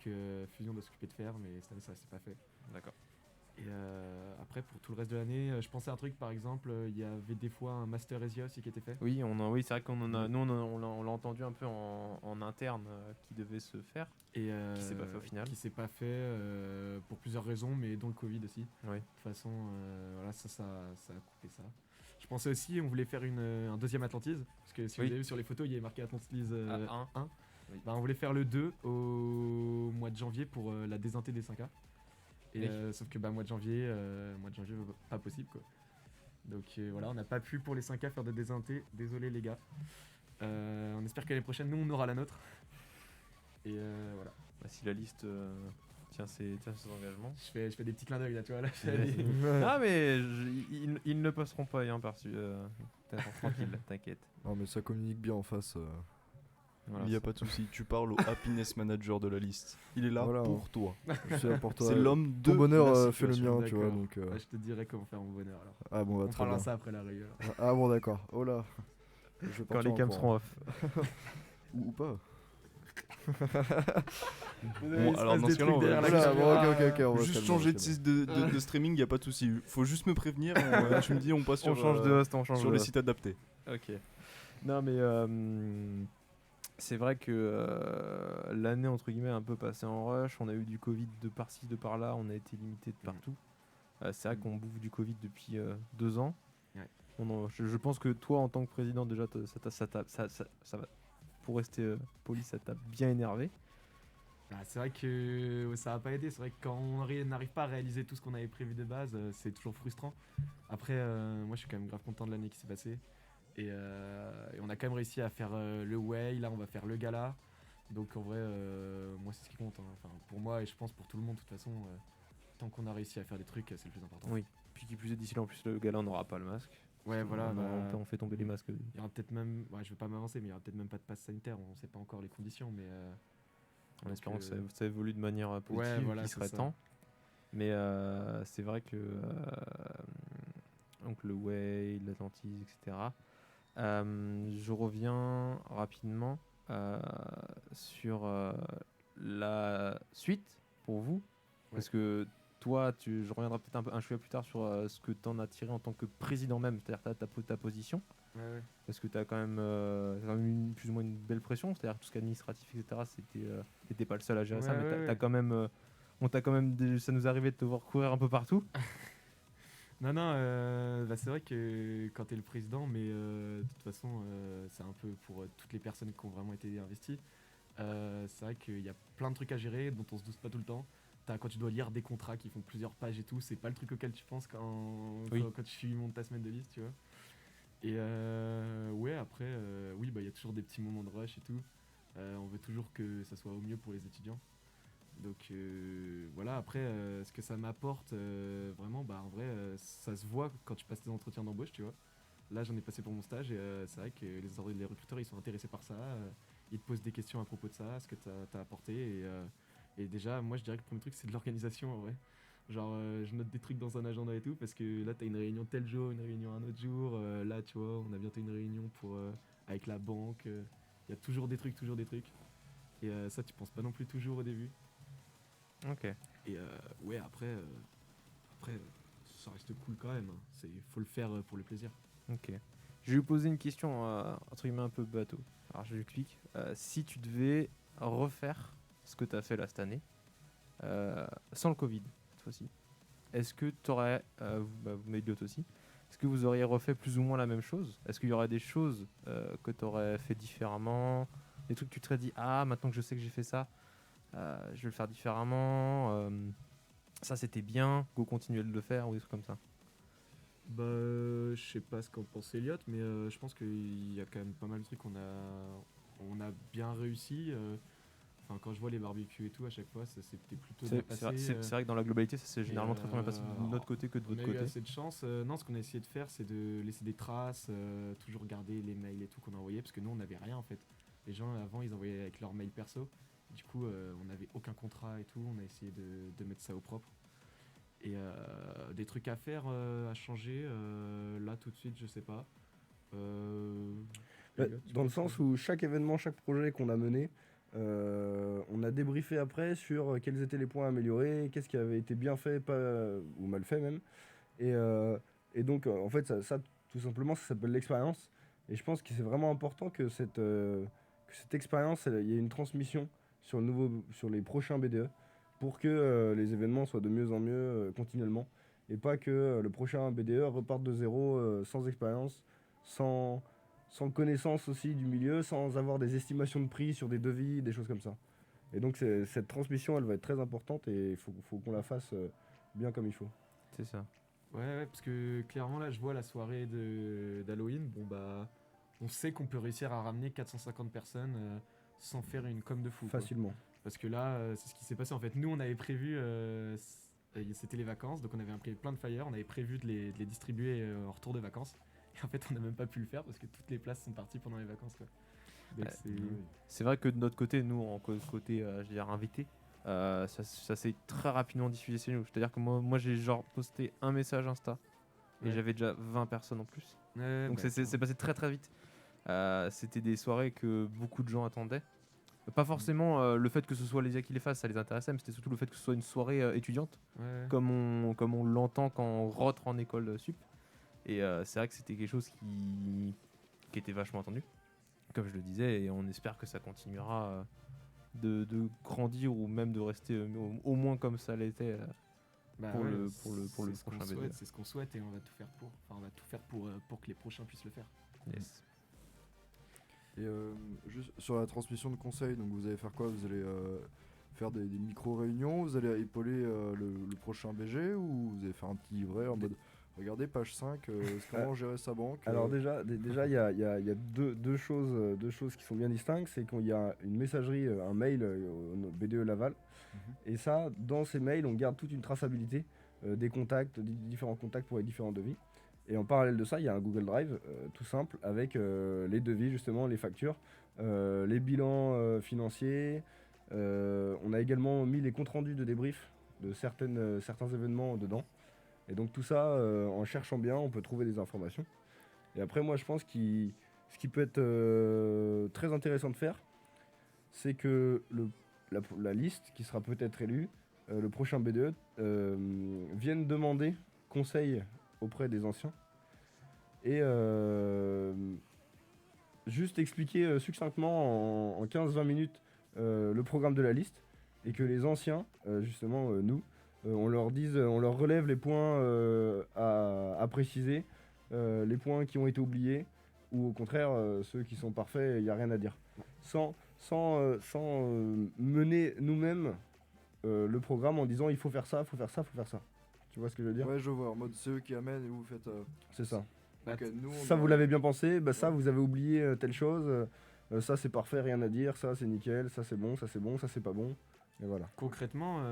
que Fusion doit s'occuper de faire, mais cette année ça s'est pas fait. D'accord. Et après pour tout le reste de l'année, je pensais à un truc par exemple, il y avait des fois un Master Asia aussi qui était fait. Oui, oui, c'est vrai qu'on en a, nous on l'a entendu un peu en interne qui devait se faire. Et Qui s'est pas fait au final. Qui s'est pas fait pour plusieurs raisons, mais dont le Covid aussi. Oui. De toute façon, voilà, ça a coupé ça. Je pensais aussi, on voulait faire un deuxième Atlantise, parce que si Oui. vous avez vu sur les photos, il y avait marqué Atlantise 1. 1. Oui. Bah, on voulait faire le 2 au mois de janvier pour la désinté des 5A. Et, Oui. sauf que mois de janvier, pas possible quoi. Donc voilà, on n'a pas pu pour les 5A faire de désinté. Désolé les gars. On espère que l'année prochaine, nous, on aura la nôtre. Et voilà. Bah, si la liste tient ses engagements. Je fais des petits clins d'œil là, tu vois. Là, Ah mais ils ne passeront pas inaperçus. Tranquille, t'inquiète. Non, mais ça communique bien en face. Voilà, Il n'y a ça- pas de souci, tu parles au happiness manager de la liste. Il est là Voilà. pour toi. Je suis là pour toi. C'est l'homme de Ton bonheur la fait le situation. mien, tu vois. D'accord. Donc, Ouais, je te dirai comment faire mon bonheur alors. Ah bon, bah, On très parlera bien. ça après la rigueur. Ah bon, d'accord. Oh là. Je vais Quand partir les en cams courant. seront off. Ou pas. Bon, alors dans ce cas-là, on va Voilà, bon, ok, on va se juste calmer, changer on va se de streaming, y a pas de souci. Faut juste me prévenir, tu me dis on passe On sur, change de host, on change sur de les host. sites adaptés. Ok. Non mais c'est vrai que l'année entre guillemets a un peu passé en rush. On a eu du Covid de par-ci, de par-là. On a été limité de partout. C'est vrai qu'on bouffe du Covid depuis 2 ans. Ouais. Je pense que toi en tant que président déjà ça va. Pour rester poli, ça t'a bien énervé. Bah, c'est vrai que ça va pas aider. C'est vrai que quand on n'arrive pas à réaliser tout ce qu'on avait prévu de base, c'est toujours frustrant. Après, moi je suis quand même grave content de l'année qui s'est passée. Et on a quand même réussi à faire le way. Là, on va faire le gala. Donc en vrai, moi c'est ce qui compte. Hein. Enfin, pour moi et je pense pour tout le monde, de toute façon, tant qu'on a réussi à faire des trucs, c'est le plus important. Oui. Puis qui plus est d'ici là, en plus le gala on n'aura pas le masque. Ouais, voilà. On fait tomber les masques. Il y aura peut-être même, ouais, je veux pas m'avancer, mais il y aura peut-être même pas de passe sanitaire. On sait pas encore les conditions, mais. En donc, espérant que ça évolue de manière positive, ouais, voilà, qu'il c'est serait ça. temps. Mais c'est vrai que donc le whey, l'Atlantis, etc. Je reviens rapidement sur la suite pour vous. Parce que toi, je reviendrai peut-être un chouïa plus tard sur ce que tu en as tiré en tant que président même, c'est-à-dire ta position. Ouais. Parce que tu as quand même, plus ou moins une belle pression, c'est-à-dire tout ce qui est administratif, etc. T'étais pas le seul à gérer ça, mais t'as quand même, ça nous arrivait de te voir courir un peu partout. Non, c'est vrai que quand tu es le président, mais de toute façon, c'est un peu pour toutes les personnes qui ont vraiment été investies. C'est vrai qu'il y a plein de trucs à gérer dont on se doute pas tout le temps. Quand tu dois lire des contrats qui font plusieurs pages et tout, c'est pas le truc auquel tu penses quand tu montes ta semaine de liste, tu vois. Et ouais, après, oui, il y a toujours des petits moments de rush et tout. On veut toujours que ça soit au mieux pour les étudiants. Donc voilà, après, ce que ça m'apporte, vraiment, en vrai, ça se voit quand tu passes tes entretiens d'embauche, tu vois. Là, j'en ai passé pour mon stage et c'est vrai que les recruteurs, ils sont intéressés par ça. Ils te posent des questions à propos de ça, ce que tu as apporté. Et déjà, moi, je dirais que le premier truc, c'est de l'organisation, en vrai. Genre, je note des trucs dans un agenda et tout, parce que là, tu as une réunion tel jour, une réunion un autre jour. Là, tu vois, on a bientôt une réunion avec la banque. Il y a toujours des trucs, toujours des trucs. Et ça, tu penses pas non plus toujours au début. Ok. Et ouais, après, ça reste cool quand même. Faut le faire pour le plaisir. Ok. Je vais vous poser une question entre guillemets un peu bateau. Alors je l'explique. Si tu devais refaire ce que tu as fait là cette année, sans le Covid cette fois-ci, est-ce que tu aurais, vous Méliot aussi, est-ce que vous auriez refait plus ou moins la même chose? Est-ce qu'il y aurait des choses que tu aurais fait différemment? Des trucs que tu te serais dit, ah maintenant que je sais que j'ai fait ça, je vais le faire différemment. Ça c'était bien, go continuer de le faire ou des trucs comme ça. Je sais pas ce qu'en pense Elliot, mais je pense qu'il y a quand même pas mal de trucs qu'on a bien réussi. Enfin, quand je vois les barbecues et tout, à chaque fois, ça s'était plutôt bien passé. C'est vrai que dans la globalité, ça s'est généralement très bien passé de notre côté que de votre On a eu côté. assez de chance. Non, ce qu'on a essayé de faire, c'est de laisser des traces, toujours garder les mails et tout qu'on a envoyés, parce que nous, on n'avait rien en fait. Les gens avant, ils envoyaient avec leur mail perso. Du coup, on n'avait aucun contrat et tout. On a essayé de mettre ça au propre. Et des trucs à faire, à changer, là tout de suite, je sais pas. Dans le sens où chaque événement, chaque projet qu'on a mené, on a débriefé après sur quels étaient les points à améliorer, qu'est-ce qui avait été bien fait, pas, ou mal fait même. Et donc, en fait, ça, tout simplement, ça s'appelle l'expérience. Et je pense que c'est vraiment important que cette expérience, il y ait une transmission sur les prochains BDE pour que les événements soient de mieux en mieux continuellement. Et pas que le prochain BDE reparte de zéro sans expérience, sans connaissance aussi du milieu, sans avoir des estimations de prix sur des devis, des choses comme ça. Et donc cette transmission, elle va être très importante et il faut qu'on la fasse bien comme il faut. C'est ça. Ouais, parce que clairement là, je vois la soirée d'Halloween. On sait qu'on peut réussir à ramener 450 personnes sans faire une com de fou. Facilement. Quoi. Parce que là, c'est ce qui s'est passé en fait. Nous, on avait prévu, c'était les vacances, donc on avait imprimé plein de flyers, on avait prévu de les distribuer en retour de vacances. Et en fait, on n'a même pas pu le faire parce que toutes les places sont parties pendant les vacances. Quoi. Donc, c'est vrai que de notre côté, nous, en côté, je veux dire, invité, ça s'est très rapidement diffusé chez nous. C'est-à-dire que moi j'ai genre posté un message Insta et j'avais déjà 20 personnes en plus. Donc c'est passé très très vite. C'était des soirées que beaucoup de gens attendaient. Pas forcément le fait que ce soit les IA qui les fassent, ça les intéressait, mais c'était surtout le fait que ce soit une soirée étudiante, comme on l'entend quand on rentre en école sup. Et c'est vrai que c'était quelque chose qui était vachement attendu, comme je le disais, et on espère que ça continuera de grandir ou même de rester au moins comme ça l'était pour le prochain BD. C'est ce qu'on souhaite et on va tout faire pour. Enfin, on va tout faire pour que les prochains puissent le faire. Yes. Et juste sur la transmission de conseils, donc vous allez faire quoi? Vous allez faire des micro-réunions, vous allez épauler le prochain BG, ou vous allez faire un petit livret en mode regardez page 5, comment gérer sa banque. Alors déjà il y a deux choses qui sont bien distinctes, c'est qu'il y a une messagerie, un mail au BDE Laval, et ça, dans ces mails, on garde toute une traçabilité des contacts, des différents contacts pour les différents devis. Et en parallèle de ça, il y a un Google Drive tout simple avec les devis, justement, les factures, les bilans financiers. On a également mis les comptes rendus de débrief de certains événements dedans. Et donc tout ça, en cherchant bien, on peut trouver des informations. Et après, moi, je pense que ce qui peut être très intéressant de faire, c'est que la liste qui sera peut-être élue, le prochain BDE, vienne demander conseil auprès des anciens et juste expliquer succinctement en 15-20 minutes le programme de la liste et que les anciens, justement nous, on leur relève les points à préciser, les points qui ont été oubliés ou au contraire ceux qui sont parfaits, il n'y a rien à dire. Sans mener nous-mêmes le programme en disant il faut faire ça, il faut faire ça, il faut faire ça. Tu vois ce que je veux dire? Ouais, je vois, en mode c'est eux qui amènent et vous faites. C'est ça. Ok, nous, on Ça, a- vous l'avez bien pensé, ça, Ouais. vous avez oublié telle chose, ça, c'est parfait, rien à dire, ça, c'est nickel, ça, c'est bon, ça, c'est pas bon. Et voilà. Concrètement,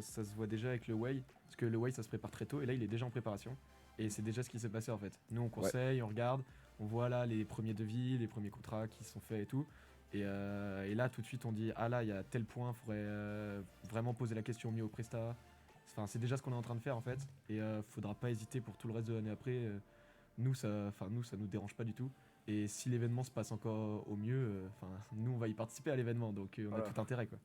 ça se voit déjà avec le Way, parce que le Way ça se prépare très tôt, et là il est déjà en préparation. Et c'est déjà ce qui s'est passé en fait. Nous on conseille, on regarde, on voit là les premiers devis, les premiers contrats qui sont faits et tout. Et là tout de suite on dit ah là il y a tel point, faudrait vraiment poser la question mieux au Presta. Enfin c'est déjà ce qu'on est en train de faire en fait. Et faudra pas hésiter pour tout le reste de l'année après. Nous ça nous dérange pas du tout. Et si l'événement se passe encore au mieux, nous on va y participer à l'événement, donc on a Voilà. tout intérêt quoi.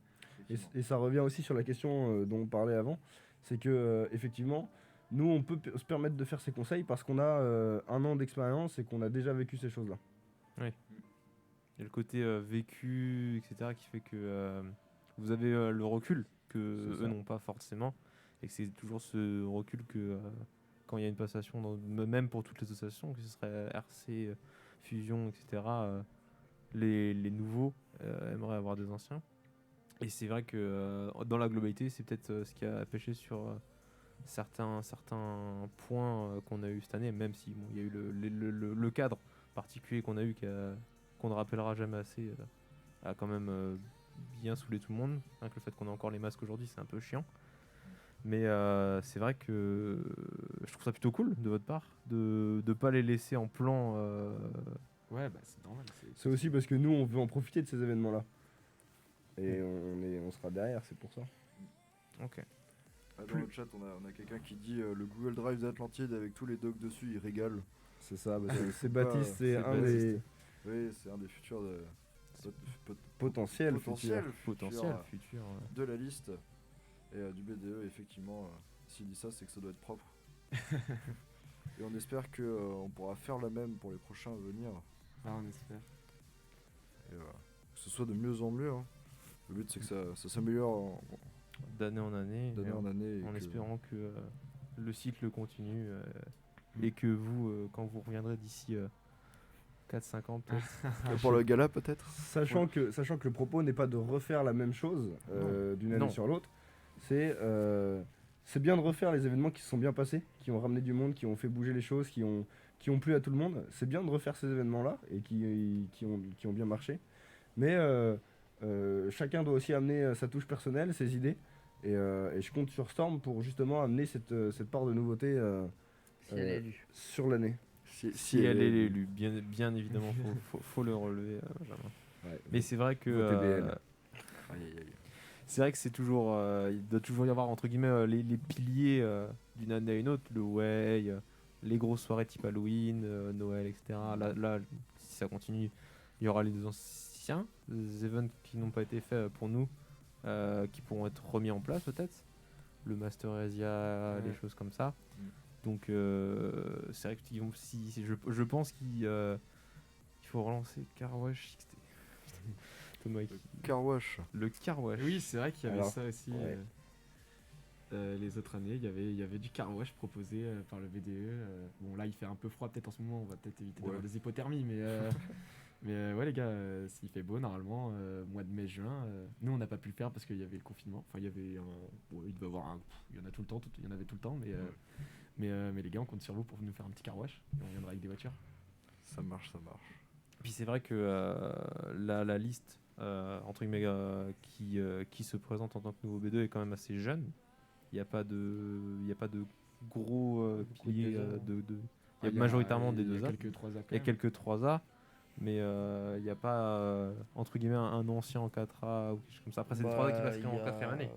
Et ça revient aussi sur la question dont on parlait avant, c'est que effectivement, nous, on peut se permettre de faire ces conseils parce qu'on a 1 an d'expérience et qu'on a déjà vécu ces choses-là. Il y a le côté vécu, etc., qui fait que vous avez le recul que C'est eux ça. n'ont pas forcément, et que c'est toujours ce recul que quand il y a une passation, même pour toutes les associations, que ce serait RC, Fusion, etc., les nouveaux aimeraient avoir des anciens. Et c'est vrai que dans la globalité, c'est peut-être ce qui a pêché sur certains points qu'on a eu cette année, même si bon, il y a eu le cadre particulier qu'on a eu qu'on ne rappellera jamais assez, a quand même bien saoulé tout le monde. Rien que le fait qu'on ait encore les masques aujourd'hui, c'est un peu chiant. Mais c'est vrai que je trouve ça plutôt cool de votre part de ne pas les laisser en plan. Ouais, bah c'est normal. C'est aussi parce que nous, on veut en profiter de ces événements-là. Et on sera derrière, c'est pour ça. Ok. Dans le chat, on a quelqu'un qui dit le Google Drive d'Atlantide avec tous les docs dessus, il régale. C'est ça, c'est Baptiste, c'est un Baptiste. des Oui, c'est un des futurs potentiels potentiels Potentiel futurs, futur. de la liste et du BDE. Effectivement, s'il dit ça, c'est que ça doit être propre. Et on espère que on pourra faire la même pour les prochains à venir. Ah, on espère. Et, que ce soit de mieux en mieux. Hein. Le but, c'est que ça s'améliore D'année en année. d'année en année. et En que- espérant que le cycle continue et que vous, quand vous reviendrez d'ici 4-5 ans peut-être, Pour le gala, peut-être. Sachant que le propos n'est pas de refaire la même chose d'une année Non. sur l'autre, c'est bien de refaire les événements qui se sont bien passés, qui ont ramené du monde, qui ont fait bouger les choses, qui ont plu à tout le monde. C'est bien de refaire ces événements-là et qui ont bien marché. Mais chacun doit aussi amener sa touche personnelle, ses idées. Et je compte sur Storm pour justement amener cette part de nouveauté Si elle est élue. sur l'année. si elle est élue, bien évidemment, faut le relever, Benjamin. Ouais. Mais c'est vrai que Votez BL. Aïe, aïe, aïe. c'est vrai que c'est toujours, il doit toujours y avoir entre guillemets les piliers d'une année à une autre, le way, les grosses soirées type Halloween, Noël, etc. Là, si ça continue, il y aura les anciens les events qui n'ont pas été faits pour nous, qui pourront être remis en place peut-être, le Master Asia, les choses comme ça. Donc c'est vrai que je pense qu'il faut relancer Carwash. Thomas, Carwash. le Carwash. Oui, c'est vrai qu'il y avait Alors, ça aussi. ouais. Les autres années, il y avait du car wash proposé par le VDE. Bon, là, il fait un peu froid peut-être en ce moment, on va peut-être éviter d'avoir des hypothermies, mais ouais, les gars, s'il fait beau, normalement, mois de mai-juin, nous, on n'a pas pu le faire parce qu'il y avait le confinement. Enfin, il y avait il devait y avoir il y en a tout le temps, il y en avait tout le temps, mais les gars, on compte sur vous pour nous faire un petit car wash et on viendra avec des voitures. Ça marche, ça marche. Puis c'est vrai que la liste entre guillemets qui se présente en tant que nouveau B2 est quand même assez jeune. Il n'y a pas de gros piliers Il y a majoritairement des 2A. Il y a quelques 3A. Il y a quelques 3A, mais il n'y a pas, entre guillemets, un ancien en 4A ou quelque chose comme ça. Après, c'est des 3A qui passeraient en 4ème année.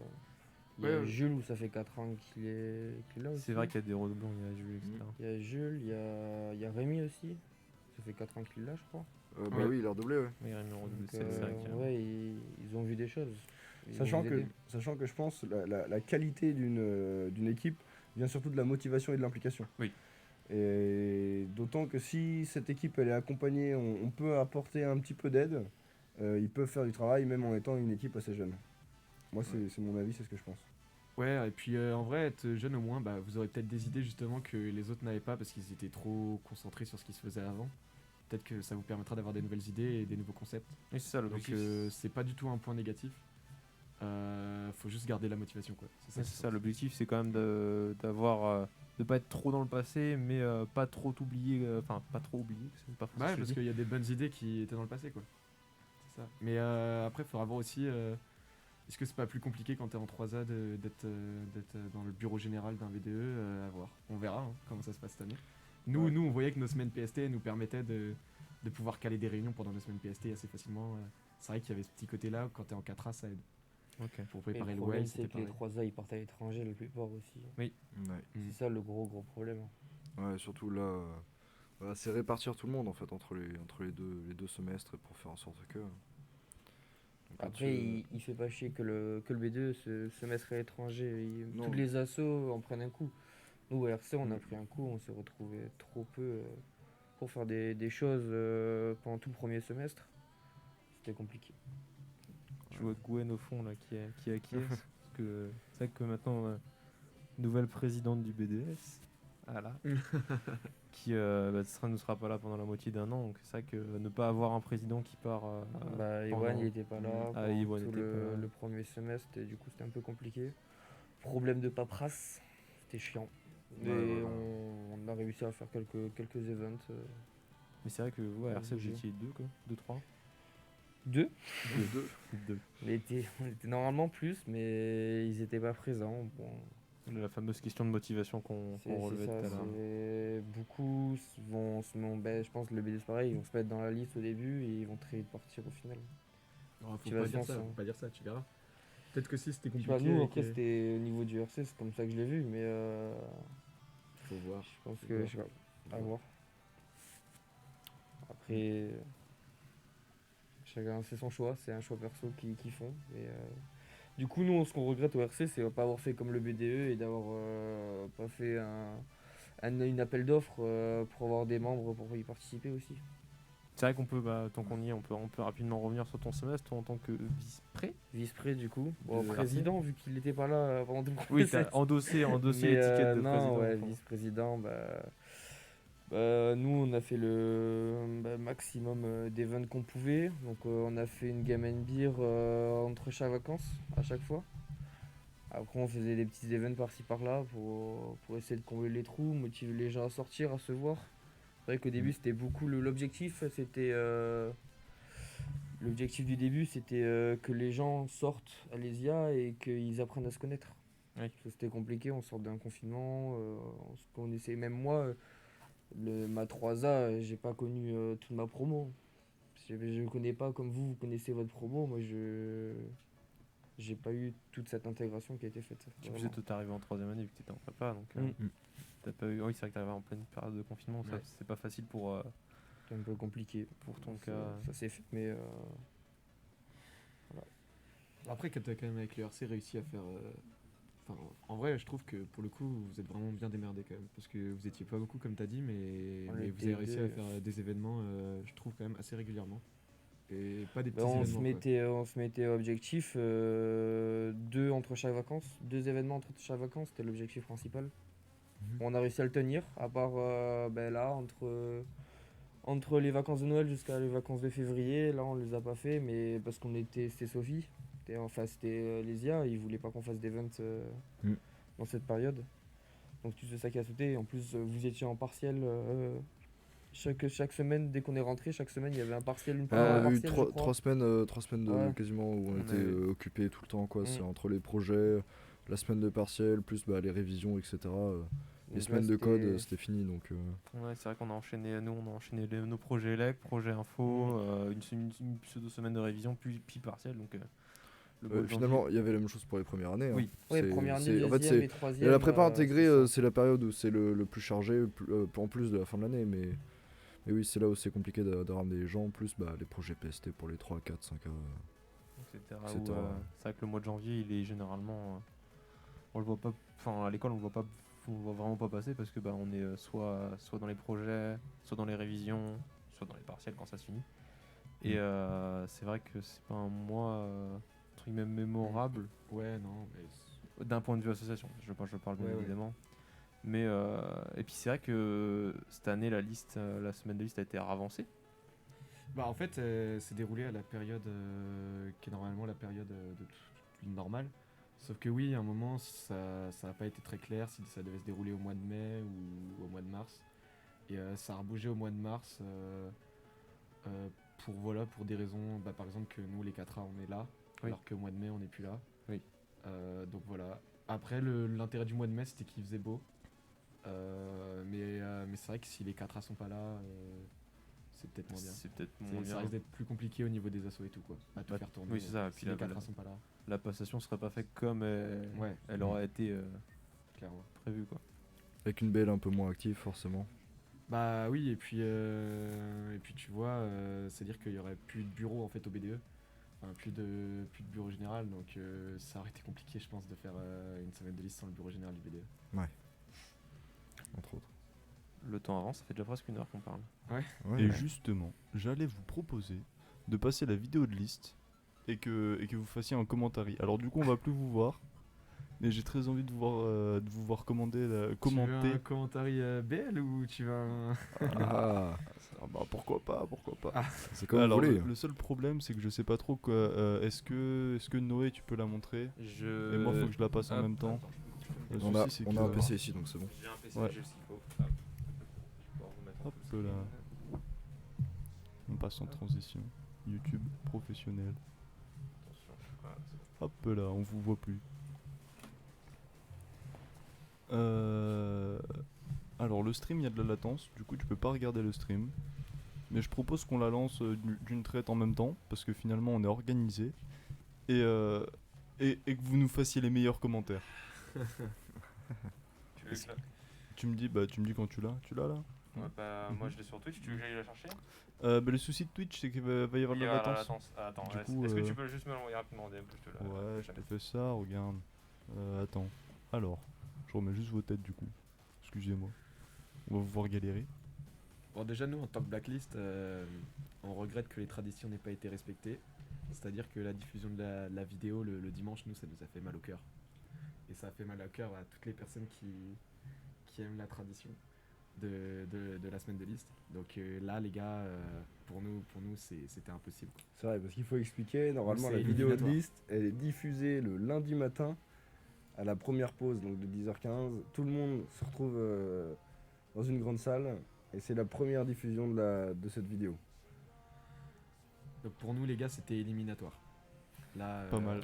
Il y a Ouais. Jules où ça fait 4 ans qu'il est là aussi. C'est vrai qu'il y a des redoublons, il y a Jules, etc. Il y a Jules, il y a Rémi aussi. Ça fait 4 ans qu'il est là, je crois. Bah Ouais. oui, il a redoublé, ouais. Oui, Rémi redouble, Donc, c'est vrai qu'il y a- ouais, ils ont vu des choses. Ils Sachant vont nous que, aider. sachant que je pense la qualité d'une équipe vient surtout de la motivation et de l'implication. Oui. Et d'autant que si cette équipe elle est accompagnée, on peut apporter un petit peu d'aide. Ils peuvent faire du travail même en étant une équipe assez jeune. Moi c'est mon avis, c'est ce que je pense. Ouais, et puis en vrai, être jeune au moins, bah, vous aurez peut-être des idées justement que les autres n'avaient pas parce qu'ils étaient trop concentrés sur ce qui se faisait avant. Peut-être que ça vous permettra d'avoir des nouvelles idées et des nouveaux concepts. Oui, c'est ça Donc l'objectif. c'est pas du tout un point négatif. Faut juste garder la motivation, quoi. Ouais, c'est qui ça, compte. l'objectif c'est quand même d'avoir de pas être trop dans le passé, mais pas trop t'oublier, enfin pas trop oublier, c'est pas Bah ouais, forcément parce qu'il y a des bonnes idées qui étaient dans le passé, quoi. C'est ça. Mais après, il faudra voir aussi. Est-ce que c'est pas plus compliqué quand t'es en 3A d'être dans le bureau général d'un VDE à voir. On verra hein, comment ça se passe cette année. Nous, Ouais. nous, on voyait que nos semaines PST nous permettaient de pouvoir caler des réunions pendant nos semaines PST assez facilement. C'est vrai qu'il y avait ce petit côté-là, quand t'es en 4A, ça aide. Ok. Pour Et préparer le le problème, way, c'est c'était que les pareil. 3A ils partent à l'étranger la plupart aussi. Ouais. Mm. C'est ça le gros problème. Ouais, surtout là, voilà, c'est répartir tout le monde en fait entre les deux semestres pour faire en sorte que. Donc, Après, là-dessus, il fait pas chier que le B2 se mettre à l'étranger. Non. Tous les assos en prennent un coup. Nous, à RC, on a pris un coup, on s'est retrouvé trop peu pour faire des choses pendant tout le premier semestre. C'était compliqué. Je vois Gwen au fond là qui acquiesce. Parce que c'est vrai que maintenant, nouvelle présidente du BDS, voilà, qui ne sera pas là pendant la moitié d'un an. Donc c'est vrai que ne pas avoir un président qui part. Bah, pendant- Iwan, il était pas là Ah, pendant Iwan tout était pas là. le premier semestre et du coup, c'était un peu compliqué. Problème de paperasse, c'était chiant. Mais Ouais, voilà. on a réussi à faire quelques events. Mais c'est vrai que ouais, RC, vous Obligé. étiez 2 quoi, 2-3. 2. Deux. On était normalement plus, mais ils étaient pas présents. Bon, La fameuse question de motivation qu'on c'est relevait ça, tout à l'heure. beaucoup vont se je pense que le BD c'est pareil, ils vont se mettre dans la liste au début et ils vont très vite partir au final. Oh, faut Motivation, pas dire ça, ça. faut pas dire ça, tu verras. Peut-être que si c'était Je sais compliqué. pas, nous et après que- c'était au niveau du RC, c'est comme ça que je l'ai vu, mais Faut voir. je pense Faut que voir. je sais pas, à voir. Après, chacun c'est son choix, c'est un choix perso qu'ils font. Et, du coup, nous, ce qu'on regrette au RC, c'est pas avoir fait comme le BDE et d'avoir pas fait une appel d'offres pour avoir des membres pour y participer aussi. C'est vrai qu'on peut, tant qu'on y est, on peut rapidement revenir sur ton semestre toi, en tant que vice-pré. Vice-pré, du coup. Bon, De président, vu qu'il n'était pas là pendant tout le Oui, premier t'as semestre. endossé Mais, l'étiquette de non, président. ouais, pardon. vice-président, nous, on a fait le maximum d'events qu'on pouvait. Donc, on a fait une game and beer entre chaque vacances, à chaque fois. Après, on faisait des petits events par-ci par-là pour essayer de combler les trous, motiver les gens à sortir, à se voir. C'est vrai qu'au début, c'était beaucoup l'objectif. L'objectif du début, c'était que les gens sortent à l'ESIA et qu'ils apprennent à se connaître. Oui. Parce que c'était compliqué, on sort d'un confinement, on se connaissait. Même moi, ma 3A, j'ai pas connu toute ma promo. Je ne connais pas comme vous connaissez votre promo. Moi, j'ai pas eu toute cette intégration qui a été faite. Tu vraiment. faisais tout arrivé en 3ème année vu que t'étais en prépa. Donc, t'as pas eu... Oui, c'est vrai que t'arrivais en pleine période de confinement. Ça, Ouais. c'est pas facile pour C'était un peu compliqué. ton Ça- cas. Ça s'est fait, mais Après, que t'as quand même avec le RC réussi à faire. Enfin, en vrai, je trouve que pour le coup, vous êtes vraiment bien démerdé quand même. Parce que vous étiez pas beaucoup, comme t'as dit, mais vous était avez réussi à deux. faire des événements, je trouve quand même assez régulièrement. Et pas des petits ben, on événements. se mettait objectif 2 entre chaque vacances, 2 événements entre chaque vacances, c'était l'objectif principal. On a réussi à le tenir, à part là, entre les vacances de Noël jusqu'à les vacances de février, là on les a pas fait, mais parce c'était Sophie, c'était Lésia, ils voulaient pas qu'on fasse d'event dans cette période. Donc tout ça qui a sauté, en plus vous étiez en partiel. Chaque semaine, dès qu'on est rentré, chaque semaine il y avait un partiel, une On première a eu partiel, je crois. 3 semaines Ouais. quasiment où on On était a- occupés tout le temps quoi. C'est Mm. entre les projets, la semaine de partiel, plus les révisions, etc. Les Donc semaines là, de code, c'était- c'était fini donc. Ouais, c'est vrai qu'on a enchaîné, nous on a enchaîné nos projets élect, projets info, une pseudo-semaine de révision, puis partiel. Donc, le mois de Finalement, janvier- il y avait la même chose pour les premières années. Oui. Hein. Ouais, première année, en fait, deuxième c'est et troisième. la prépa intégrée, c'est ça. c'est la période où c'est le plus chargé, en plus de la fin de l'année. Mais oui, c'est là où c'est compliqué de ramener les gens. En plus, les projets PST pour les 3, 4, 5 A. etc. etc. C'est vrai que le mois de janvier, il est généralement. On le voit pas. Enfin, à l'école, on le voit vraiment pas passer parce que on est soit dans les projets, soit dans les révisions, soit dans les partiels quand ça se finit. Et c'est vrai que c'est pas un mois entre guillemets mémorable Ouais, non, mais d'un point de vue association. Je parle bien Ouais, ouais. évidemment. Mais et puis c'est vrai que cette année, la semaine de liste a été avancée. bah en fait, c'est déroulé à la période qui est normalement la période normale. Sauf que oui, à un moment, ça n'a pas été très clair si ça devait se dérouler au mois de mai ou au mois de mars. Et ça a rebougé au mois de mars pour des raisons, par exemple que nous les 4A on est là, Oui. alors qu'au mois de mai on n'est plus là. Oui. Donc voilà. Après l'intérêt du mois de mai c'était qu'il faisait beau. Mais c'est vrai que si les 4A sont pas là, c'est peut-être moins bien. C'est peut-être Ça moins bien. risque d'être plus compliqué au niveau des assos et tout quoi. À tout Bah, faire tourner. oui, c'est ça. Et Si puis les la- 4A sont pas là. La passation serait pas faite comme Ouais, elle aurait été clairement. prévue quoi. Avec une BL un peu moins active, forcément. Bah oui, et puis tu vois, c'est-à-dire qu'il y aurait plus de bureau en fait au BDE, enfin, plus de bureau général, donc ça aurait été compliqué, je pense, de faire une semaine de liste sans le bureau général du BDE. Entre autres. Le temps avance, ça fait déjà presque 1 heure qu'on parle. Ouais, Et ouais. justement, j'allais vous proposer de passer la vidéo de liste et que vous fassiez un commentaire. Alors du coup, on va plus vous voir, mais j'ai très envie de vous voir commenter. Tu veux commenter. un commentaire BL ou tu veux un... Ah, Pourquoi pas. c'est comme Alors vous voulez. le seul problème, c'est que je sais pas trop quoi. Est-ce que Noé, tu peux la montrer? Et moi, faut que je la passe en même temps. Le On a, souci, c'est on que- a un PC ici, donc c'est bon. J'ai un PC, Ouais. j'ai ce qu'il faut. Hop là. On passe en transition. YouTube professionnel. Hop là, on vous voit plus. Alors le stream, il y a de la latence, du coup tu peux pas regarder le stream. Mais je propose qu'on la lance d'une traite en même temps, parce que finalement on est organisé. Et que vous nous fassiez les meilleurs commentaires. Tu me dis quand tu l'as. Tu l'as là? Moi je l'ai sur Twitch, tu veux que j'aille la chercher? Le souci de Twitch, c'est qu'il va y avoir de la latence. Attends, Du est-ce coup, est-ce que tu peux juste me l'envoyer rapidement en DM que je te la. Ouais, je te fais ça, regarde. Attends. Alors, je remets juste vos têtes du coup. Excusez-moi. On va vous voir galérer. Bon déjà nous en tant que Blacklist, on regrette que les traditions n'aient pas été respectées. C'est-à-dire que la diffusion de la vidéo le dimanche, nous ça nous a fait mal au cœur. Et ça a fait mal au cœur à toutes les personnes qui aiment la tradition de la semaine de liste. Donc là les gars, pour nous c'était impossible. C'est vrai, parce qu'il faut expliquer, normalement C'est la vidéo de éliminatoire. liste, elle est diffusée le lundi matin à la première pause, donc de 10h15. Tout le monde se retrouve dans une grande salle et c'est la première diffusion de cette vidéo. Donc pour nous les gars c'était éliminatoire. Là, Pas mal.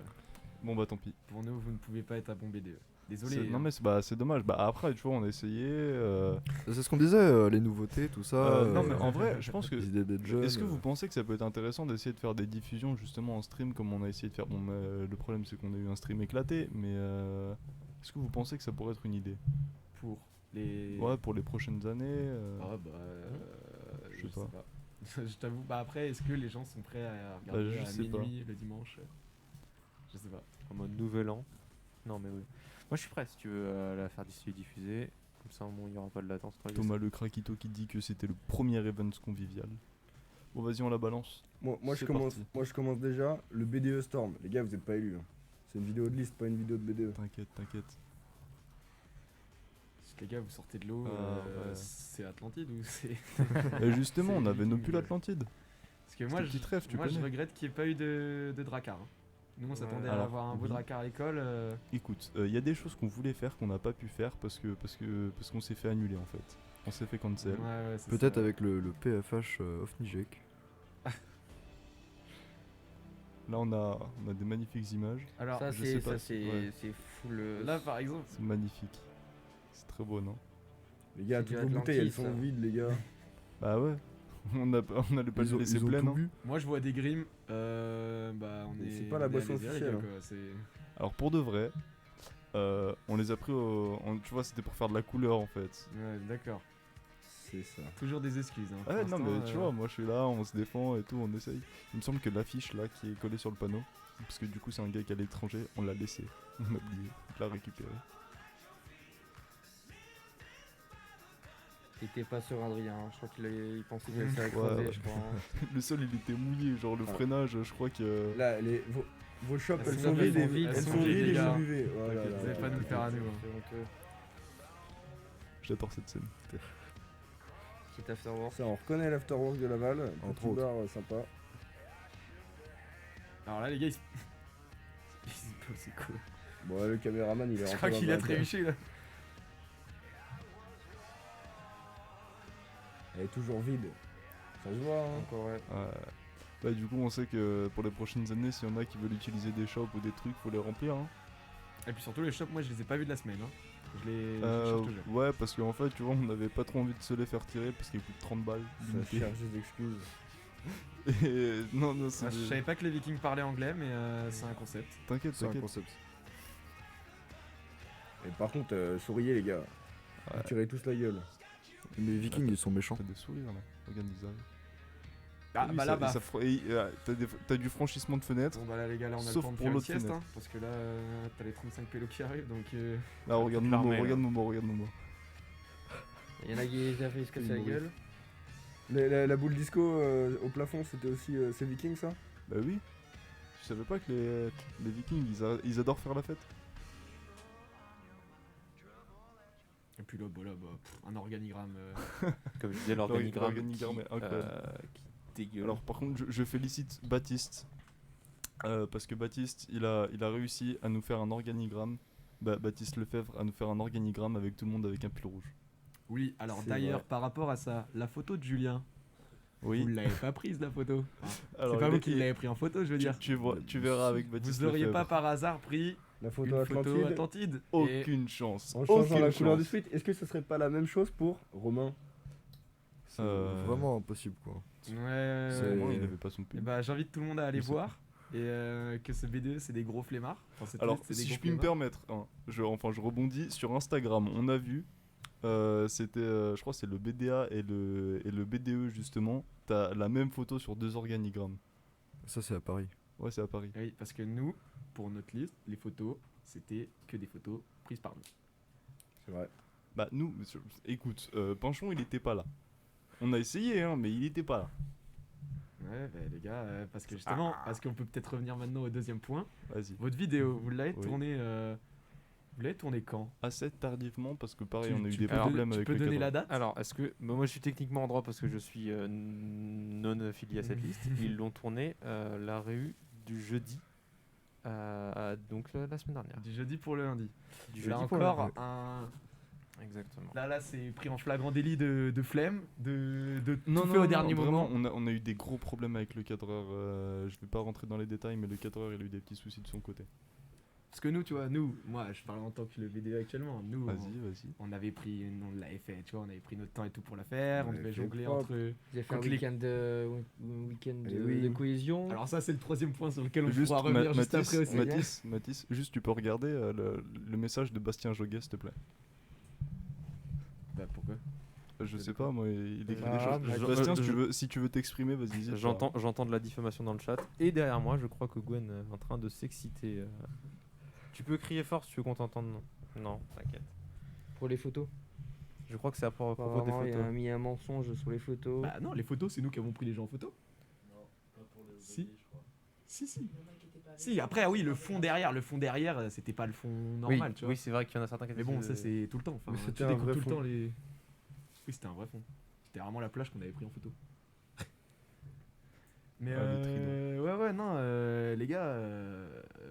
Bon bah tant pis. Pour nous vous ne pouvez pas être à bon BDE. Désolé. Non hein. mais c'est dommage. Bah après tu vois on a essayé. C'est ce qu'on disait, les nouveautés, tout ça. Non mais en vrai je pense que. les idées d'être jeune. Est-ce que vous pensez que ça peut être intéressant d'essayer de faire des diffusions justement en stream comme on a essayé de faire? Bon le problème c'est qu'on a eu un stream éclaté, mais est-ce que vous pensez que ça pourrait être une idée? Pour les... Ouais, pour les prochaines années. Ah bah... je sais pas. Je t'avoue, bah après, est-ce que les gens sont prêts à regarder je à sais pas. minuit le dimanche? Je sais pas. En mode nouvel an. Non mais oui. Moi je suis prêt si tu veux la faire diffuser. Comme ça au moins il n'y aura pas de latence. Thomas le Krakito qui dit que c'était le premier event convivial. Bon vas-y on la balance. Moi je C'est commence, parti. déjà, le BDE Storm. Les gars, vous êtes pas élus. Hein. C'est une vidéo de liste, pas une vidéo de BDE. T'inquiète. Les gars, vous sortez de l'eau, ouais. c'est Atlantide ou c'est... Et justement on C'est avait nos Viking, pulls ouais. Atlantide. Parce que moi, C'était petite rêve, tu moi je connais. regrette qu'il n'y ait pas eu de Drakkar. hein. Nous on s'attendait à Alors, avoir un beau oui. Drakkar à l'école. Écoute, il y a des choses qu'on voulait faire qu'on n'a pas pu faire parce qu'on s'est fait annuler en fait. On s'est fait cancel. Ouais, c'est Peut-être ça. avec le PFH off Nijek. Là on a des magnifiques images. Alors, Ça, je sais pas c'est si- ouais. c'est full. là par exemple, C'est magnifique. C'est très beau non? Les gars, C'est toutes du vos bouteilles, elles Atlantis, sont ça. vides, les gars. Bah ouais. On allait pas Ils les ont, laisser ils ont pleines. tout hein. bu. Moi, je vois des grimes. Bah, on est. C'est pas la on est boisson allés-y, les officielle, gars, hein. quoi, c'est- Alors pour de vrai, on les a pris tu vois, c'était pour faire de la couleur en fait. Ouais, d'accord. C'est ça. Toujours des excuses. Hein. Ouais, Pour non, mais l'instant, tu vois, moi je suis là, on se défend et tout, on essaye. Il me semble que l'affiche là qui est collée sur le panneau, parce que du coup c'est un gars qui est à l'étranger, on l'a laissé, on a oublié de la récupérer. Il était pas sur Adrien, hein. Je crois il pensait qu'il allait se faire Ouais, écraser, ouais. je crois. hein. Le sol il était mouillé, genre le Ouais. freinage, je crois que. Là, vos shops, Elles elles sont sont vides, vides, elles elles sont sont vides, vides les et gars. vous buvez. Voilà, T'inquiète, vous allez pas nous le faire à nous. hein. C'est honteux. J'adore cette scène. Petit afterwork. Ça, on reconnaît l'afterwork de Laval, Entre petit autres. bar sympa. Alors là, les gars, ils se. Ils se posent, c'est cool. Bon, le caméraman, il est Je rentré crois dans qu'il le a bar. trébuché là. Elle est toujours vide. Ça se voit, hein. Encore, ouais. Bah du coup on sait que pour les prochaines années, s'il y en a qui veulent utiliser des shops ou des trucs, faut les remplir. Hein. Et puis surtout, les shops, moi, je les ai pas vus de la semaine. Hein. Je cherche toujours. Ouais, parce qu'en fait, tu vois, on n'avait pas trop envie de se les faire tirer parce qu'ils coûtent 30 balles. Ça limité. cherche des excuses. Et non, c'est. Ah, je savais pas que les Vikings parlaient anglais, mais c'est un concept. T'inquiète, C'est un t'inquiète. concept. Et par contre, souriez, les gars. Vous Ouais. tirez tous la gueule. Mais les Vikings, ils sont méchants. T'as des sourires là. Regarde, ils arrivent. Ah, Oui, bah ça- là, bah. T'as du franchissement de fenêtre. Bon, bah là, les gars, là, on a le Sauf temps de pour faire une l'autre sieste, fenêtre. hein, parce que là, t'as les 35 pélos qui arrivent, donc. Là, regarde l'armée, Momo, là. regarde Momo, regarde Momo. Il y en a qui ont fait se casser la Une gueule. La boule disco au plafond, c'était aussi ces Vikings, ça? Bah oui. Je savais pas que les Vikings, ils adorent faire la fête. Et puis là, un organigramme. Comme je disais, l'organigramme L'organigramme qui, est incroyable. qui dégueule. Alors par contre, je félicite Baptiste. Parce que Baptiste, il a réussi à nous faire un organigramme. Baptiste Lefebvre à nous faire un organigramme avec tout le monde avec un pull rouge. Oui, alors C'est d'ailleurs, vrai. par rapport à ça, la photo de Julien, Oui. vous l'avez pas prise, la photo. Alors, C'est pas il vous est- qui l'avez pris en photo, je veux dire. Tu verras avec Baptiste Vous auriez pas Lefebvre. par hasard pris La photo une Atlantide. photo Atlantide Et- Aucune chance. En changeant Aucune la couleur du chance. suite, est-ce que ce serait pas la même chose pour Romain? C'est Euh, vraiment impossible, quoi. Ouais. C'est- Vraiment, il avait pas son Et pull. bah, j'invite tout le monde à aller Je sais voir. Et que ce BDE, c'est des gros flemmards. Enfin, cette Alors, liste, c'est des si gros je puis me flemmards. permettre, hein, je rebondis sur Instagram. On a vu, c'était, je crois, que c'est le BDA et le BDE justement. T'as la même photo sur 2 organigrammes. Ça, c'est à Paris. Ouais, c'est à Paris. Oui, parce que nous, pour notre liste, les photos, c'était que des photos prises par nous. C'est vrai. Bah nous, écoute, Pinchon, il était pas là. On a essayé, hein, mais il était pas là. Ouais, bah, les gars, parce que justement, parce qu'on peut peut-être revenir maintenant au deuxième point. Vas-y. Votre vidéo, vous l'avez Oui. tournée. Vous l'avez tournée quand Assez tardivement parce que pareil, Tu- on a eu tu des peux don- problèmes avec Tu peux le donner cadre. la date Alors, est-ce que moi je suis techniquement en droit parce que je suis non affilié à cette liste. Ils l'ont tourné la rue du jeudi, donc la semaine dernière. Du jeudi pour le lundi. Du Là jeudi pour le encore, lundi. Exactement. Là, c'est pris en flagrant délit de flemme, de Non, tout non, fait au non, dernier vraiment, moment. on a eu des gros problèmes avec le cadreur. Je vais pas rentrer dans les détails, mais le cadreur, il a eu des petits soucis de son côté. Parce que nous, tu vois, moi, je parle en tant que le vidéo actuellement. Nous, Vas-y. on avait pris, on l'avait fait, tu vois, on avait pris notre temps et tout pour la faire. On On devait l'avait fait jongler propre. entre. Vous avez fait un Contre les- week-end Eh de, oui. de cohésion. Alors ça, c'est le troisième point sur lequel on Juste, pourra revenir juste Mathis, après aussi. Mathis, juste tu peux regarder le message de Bastien Joguet, s'il te plaît. Bah pourquoi Je sais pas, moi, il écrit Ah, des bah, choses. Bastien, si tu veux t'exprimer, vas-y. n'hésite pas. J'entends de la diffamation dans le chat. Et derrière moi, je crois que Gwen est en train de s'exciter. Tu peux crier fort si tu veux qu'on t'entende. Non, t'inquiète. Pour les photos. Je crois que c'est à propos des Apparemment, il photos. a mis un mensonge sur les photos. Bah non, les photos, c'est nous qui avons pris les gens en photo. Si. Si, après, ah oui, le fond derrière, c'était pas le fond normal, oui, tu vois. oui, c'est vrai qu'il y en a certains qui Mais bon, ça c'est tout le temps. Enfin, Mais tu c'était un découpes vrai tout fond. le temps les. Oui, c'était un vrai fond. C'était vraiment la plage qu'on avait pris en photo. Mais Ah, les tridents. ouais, non, les gars,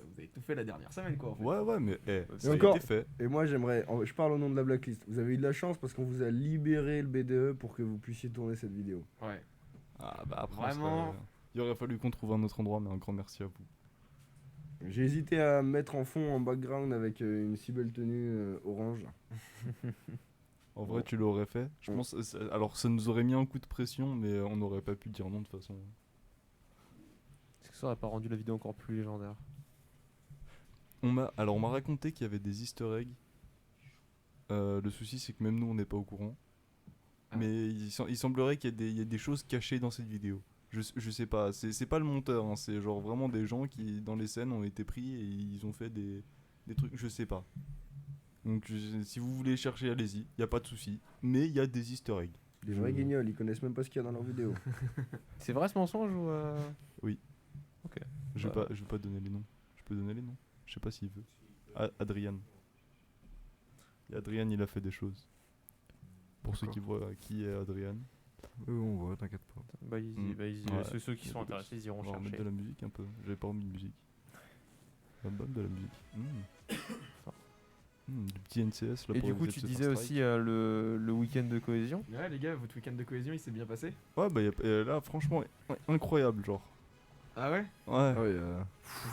vous avez tout fait la dernière semaine, quoi. En fait. Ouais, mais ça a encore- été fait. Et moi, je parle au nom de la blacklist. Vous avez eu de la chance parce qu'on vous a libéré le BDE pour que vous puissiez tourner cette vidéo. Ouais. Ah bah après, Vraiment. il aurait fallu qu'on trouve un autre endroit, mais un grand merci à vous. J'ai hésité à me mettre en fond, en background, avec une si belle tenue orange. En vrai, tu l'aurais fait. Je pense. Alors, ça nous aurait mis un coup de pression, mais on n'aurait pas pu dire non de toute façon. Est-ce que ça aurait pas rendu la vidéo encore plus légendaire? On m'a raconté qu'il y avait des Easter eggs. Le souci, c'est que même nous, on n'est pas au courant. Ah. Mais il semblerait qu'il y a des choses cachées dans cette vidéo. Je sais pas, c'est pas le monteur, hein, c'est genre vraiment des gens qui, dans les scènes, ont été pris et ils ont fait des trucs, je sais pas. Donc si vous voulez chercher, allez-y, y a pas de souci. Mais il y a des Easter eggs. Des vrais guignols, ils connaissent même pas ce qu'il y a dans leur vidéo. C'est vrai ce mensonge ou Je vais pas donner les noms. Je peux donner les noms. Je sais pas s'il veut. Adrian. Et Adrian, il a fait des choses. Pour ceux qui voient qui est Adrian. On voit, t'inquiète pas. Bah, Ouais. ceux qui sont intéressés, ils iront On va remettre chercher. de la musique un peu. J'avais pas remis de musique. L'album de la musique. Du petit NCS là. Et pour du coup, éviter tu de se disais faire aussi strike. le week-end de cohésion. Ouais, les gars, votre week-end de cohésion, il s'est bien passé? Ouais, bah là, franchement, incroyable, genre. Ah ouais? Ouais. Ah oui,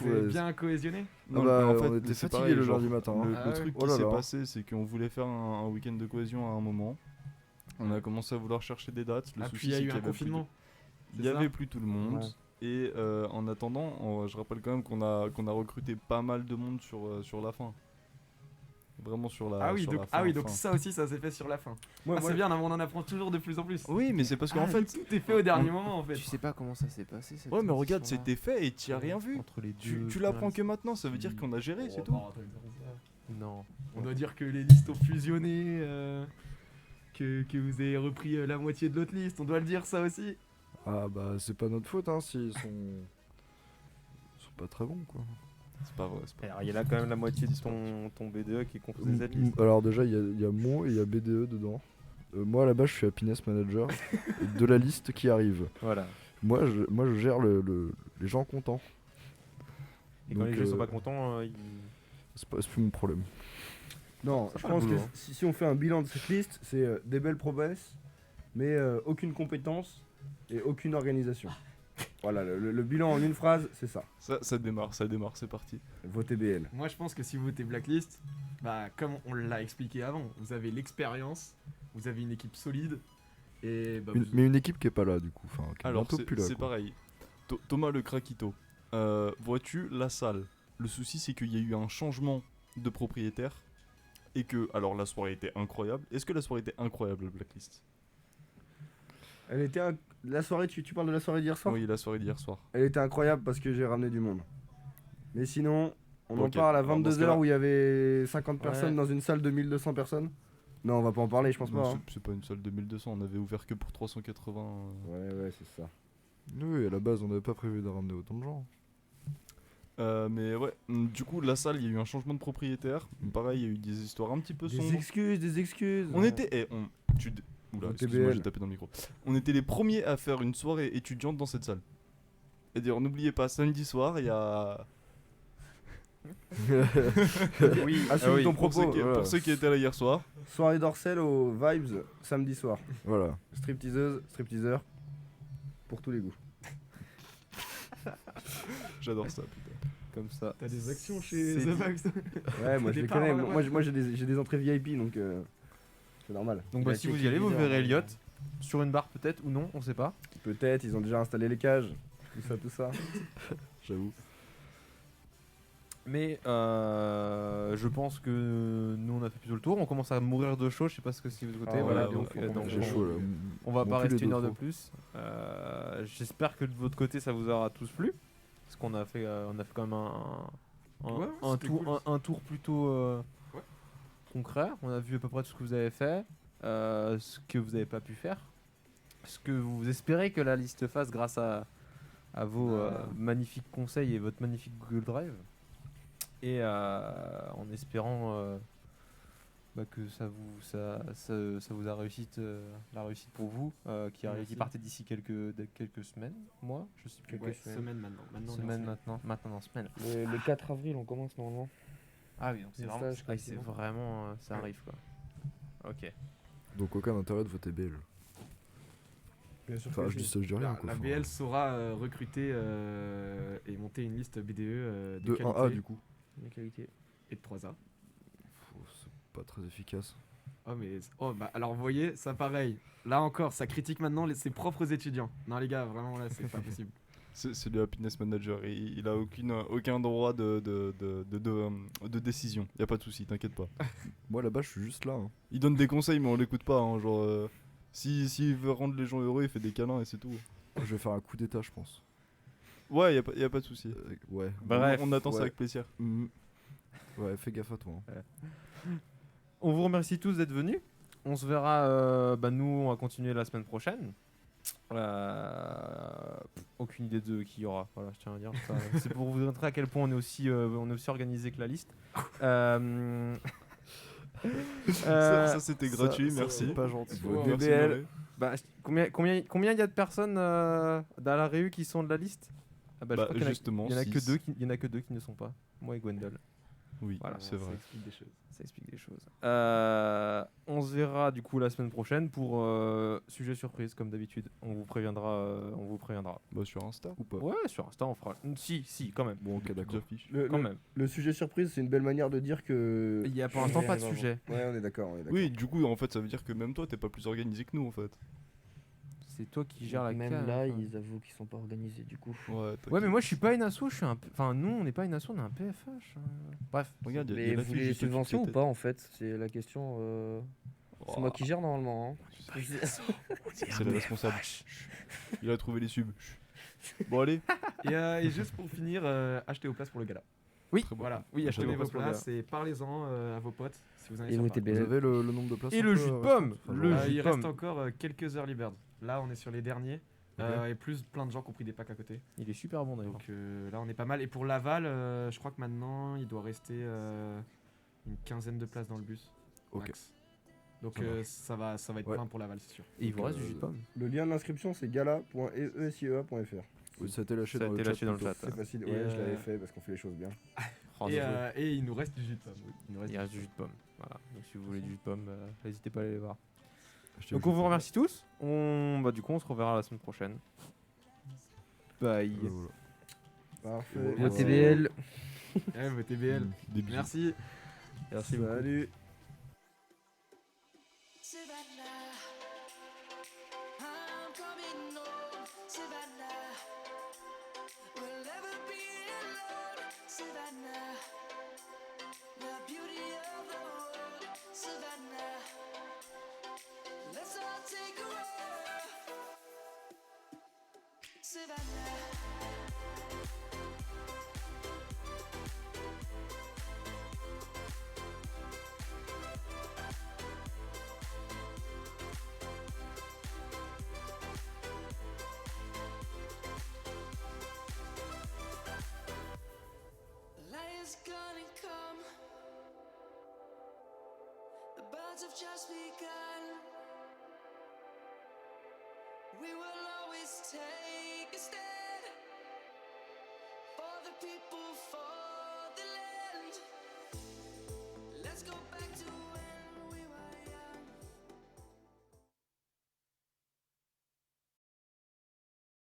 Vous avez bien cohésionné? Non, bah, mais en fait, on était c'est fatigués pareil, le genre, lundi matin, hein. Le, Ah le ouais. truc Oh qui là s'est là. passé, c'est qu'on voulait faire un week-end de cohésion à un moment. On a commencé à vouloir chercher des dates. Le Ah, souci, puis il y a c'est eu qu'il un y avait plus de- confinement. Il y c'est ça avait plus tout le monde. Ouais. Et en attendant, je rappelle quand même qu'on a recruté pas mal de monde sur la fin. Vraiment sur la Ah oui, sur donc, la fin, donc fin. ça aussi, ça s'est fait sur la fin. Moi, C'est bien, on en apprend toujours de plus en plus. Oui, mais c'est parce qu'en fait. tout est fait au dernier moment en fait. Tu sais pas comment ça s'est passé cette Ouais, mais regarde, transition-là. c'était fait et t'y as rien vu. Entre les Tu deux. l'apprends que maintenant, ça veut dire qu'on a géré, c'est tout. Non. On doit dire que les listes ont fusionné, que vous avez repris la moitié de l'autre liste, on doit le dire ça aussi. Ah bah c'est pas notre faute hein s'ils sont pas très bons quoi. C'est pas vrai, c'est pas Alors, il y a là quand même la moitié de ton BDE qui est composé de cette liste. Alors déjà il y a moi et il y a BDE dedans. Moi à la base je suis happiness manager de la liste qui arrive. Voilà. Moi je gère les gens contents. Et quand Donc, les jeux sont pas contents, c'est plus mon problème. Non, Ça je va, le pense que boulot, hein. si on fait un bilan de cette liste, c'est des belles promesses, mais aucune compétence et aucune organisation. Voilà, le bilan en une phrase, c'est ça. Ça démarre, c'est parti. Votez BL. Moi je pense que si vous votez Blacklist, bah comme on l'a expliqué avant, vous avez l'expérience, vous avez une équipe solide et bah, Mais une équipe qui est pas là du coup. Enfin, qui est Alors, bientôt plus là. c'est quoi. pareil. Thomas le Krakito. Vois-tu la salle? Le souci, c'est qu'il y a eu un changement de propriétaire. Et que, alors la soirée était incroyable. Est-ce que la soirée était incroyable, le Blacklist? Elle était la soirée, tu parles de la soirée d'hier soir? Oui, la soirée d'hier soir. Elle était incroyable parce que j'ai ramené du monde. Mais sinon, on en Ok, parle à alors, dans ce 22h cas-là- où il y avait 50 personnes Ouais. dans une salle de 1200 personnes. Non, on va pas en parler, je pense Non, pas. hein. c'est pas une salle de 1200, on avait ouvert que pour 380. Ouais, c'est ça. Oui, à la base on n'avait pas prévu de ramener autant de gens. Mais ouais, du coup, la salle, il y a eu un changement de propriétaire. Pareil, il y a eu des histoires un petit peu sombres. Des excuses. On était. Oula, Au excuse-moi, TBL. j'ai tapé dans le micro. On était les premiers à faire une soirée étudiante dans cette salle. Et d'ailleurs, n'oubliez pas, samedi soir, il y a. oui, Assume ton Pour propos. pour ceux qui étaient là hier soir. Soirée d'Orcel aux Vibes, samedi soir. Voilà. Stripteaseuse, stripteaseur. Pour tous les goûts. J'adore ça, putain. comme ça. T'as des actions chez C'est The dit. Vibes. Ouais, moi je les Départ connais. dans la Moi, boîte. moi j'ai des entrées VIP donc c'est normal. Donc Il bah, a si été vous y allez, vous leader, verrez Elliot sur une barre peut-être ou non, on sait pas. Peut-être, ils ont déjà installé les cages. Tout ça. J'avoue. Mais je pense que nous on a fait plutôt le tour. On commence à mourir de chaud. Je sais pas ce que si vous de côté. Ah voilà, ouais, donc, ouais, donc, J'ai on- chaud là. On va Mon pas cul rester est une heure de trop. plus. J'espère que de votre côté ça vous aura tous plu. Parce qu'on a fait quand même Ouais, un c'était tour, cool. un tour plutôt Ouais. concret. On a vu à peu près tout ce que vous avez fait, ce que vous n'avez pas pu faire, ce que vous espérez que la liste fasse grâce à vos magnifiques conseils et votre magnifique Google Drive. Et en espérant que ça vous a réussi, la réussite pour vous, qui Merci. partez d'ici quelques semaines, mois, je sais plus. Ouais, semaine maintenant. Maintenant, on est en Semaine semaine. maintenant en semaine. Le 4 avril, on commence normalement. Ah oui, donc c'est Le vraiment, stage, quoi, c'est c'est bon. vraiment ça arrive quoi. Ok. Donc aucun intérêt de voter BL. Bien sûr. Enfin, je dis ça, je dis rien. La, quoi. la Enfin, BL saura recruter et monter une liste BDE de de qualité 1A du coup. La qualité. et de 3A. C'est pas très efficace. Bah alors vous voyez, ça pareil. Là encore, ça critique maintenant ses propres étudiants. Non les gars, vraiment là, c'est pas possible. C'est le happiness manager, il a aucun droit de décision. Y a pas de souci, t'inquiète pas. Moi là-bas, je suis juste là. Hein. Il donne des conseils, mais on l'écoute pas. Hein, genre, s'il veut rendre les gens heureux, il fait des câlins et c'est tout. Je vais faire un coup d'état, je pense. Ouais, y a pas de souci. Ouais. Bref. On attend ça Ouais. avec plaisir. Mhm. Ouais, fais gaffe à toi. Hein. On vous remercie tous d'être venus. On se verra, nous on va continuer la semaine prochaine. Aucune idée de qui y aura, voilà, je tiens à dire. C'est pour vous montrer à quel point on est aussi organisé que la liste. Ça c'était gratuit, Ça, merci. C'est pas gentil. Merci, DBL. Noé. Bah, combien il y a de personnes dans la réu qui sont de la liste? Je Bah, crois qu'il y en a- justement, il y en a que six. deux qui, il y en a que deux qui ne sont pas. Moi et Gwendol. Oui, Voilà, c'est vrai. Ça explique des choses. Ça explique des choses. On se verra du coup la semaine prochaine pour sujet surprise comme d'habitude. On vous préviendra. Bah, sur Insta. Ou pas. Ouais, sur Insta on fera. Si, quand même. Bon, ok, d'accord. J'affiche. Quand même. Le sujet surprise, c'est une belle manière de dire que. Il y a pour l'instant pas de Ouais, sujet. Ouais, on est d'accord. Oui, du coup, en fait, ça veut dire que même toi, t'es pas plus organisé que nous, en fait. C'est toi qui gères la Même cam, là, enfin. ils avouent qu'ils sont pas organisés du coup. Ouais, mais moi je suis pas une asso, je suis un. Enfin, nous on n'est pas une asso, on est un PFH. Bref. Regarde, y a Mais la vous fiche les de toutes subventions les ou têtes. pas en fait? C'est la question. C'est moi qui gère normalement. Hein. C'est le responsable. Il a trouvé les subs. Bon, allez. Et juste pour finir, achetez vos places pour le gala. Oui, Très bon. Voilà, Oui, achetez achetez vos vos places pour le places et parlez-en à vos potes si vous en avez Et sur votez Paris. Vous BL. avez le nombre de places Et un le peu, jus de restante pomme, Enfin, le genre, jus de Il pomme. reste encore quelques early birds. Là, on est sur les derniers. Et plus plein de gens qui ont pris des packs à côté. Il est super bon d'ailleurs. Donc là, on est pas mal. Et pour Laval, je crois que maintenant, il doit rester une quinzaine de places dans le bus. Ok. Max. Donc Ça marche. ça va être Ouais. plein pour Laval, c'est sûr. Et il vous Donc, reste du jus de pomme. Le lien d'inscription, c'est gala.esiea.fr. oui, ça a été lâché Ça a dans été le lâché chat. dans le plutôt. chat. C'est facile. Et, Ouais, je l'avais fait parce qu'on fait les choses bien. Oh, Et, bien joué. et il nous reste du jus de pomme. Oui. Il nous reste Il reste du jus de pomme. Voilà. Donc si vous voulez du jus de pomme, n'hésitez pas à aller les voir. Achetez Donc le on jus vous de remercie tous. Du coup on se reverra la semaine prochaine. Bye. pomme. Voilà. Parfait. Ouais, Votez BL. votez BL. Des bisous. Merci. Merci beaucoup. Salut. Savannah, I'm coming home. Savannah, we'll never be alone. Savannah, the beauty of the world. Savannah, let's all take a walk. Savannah. Light is gonna come. The birds have just begun. We will always take a stand for the people, for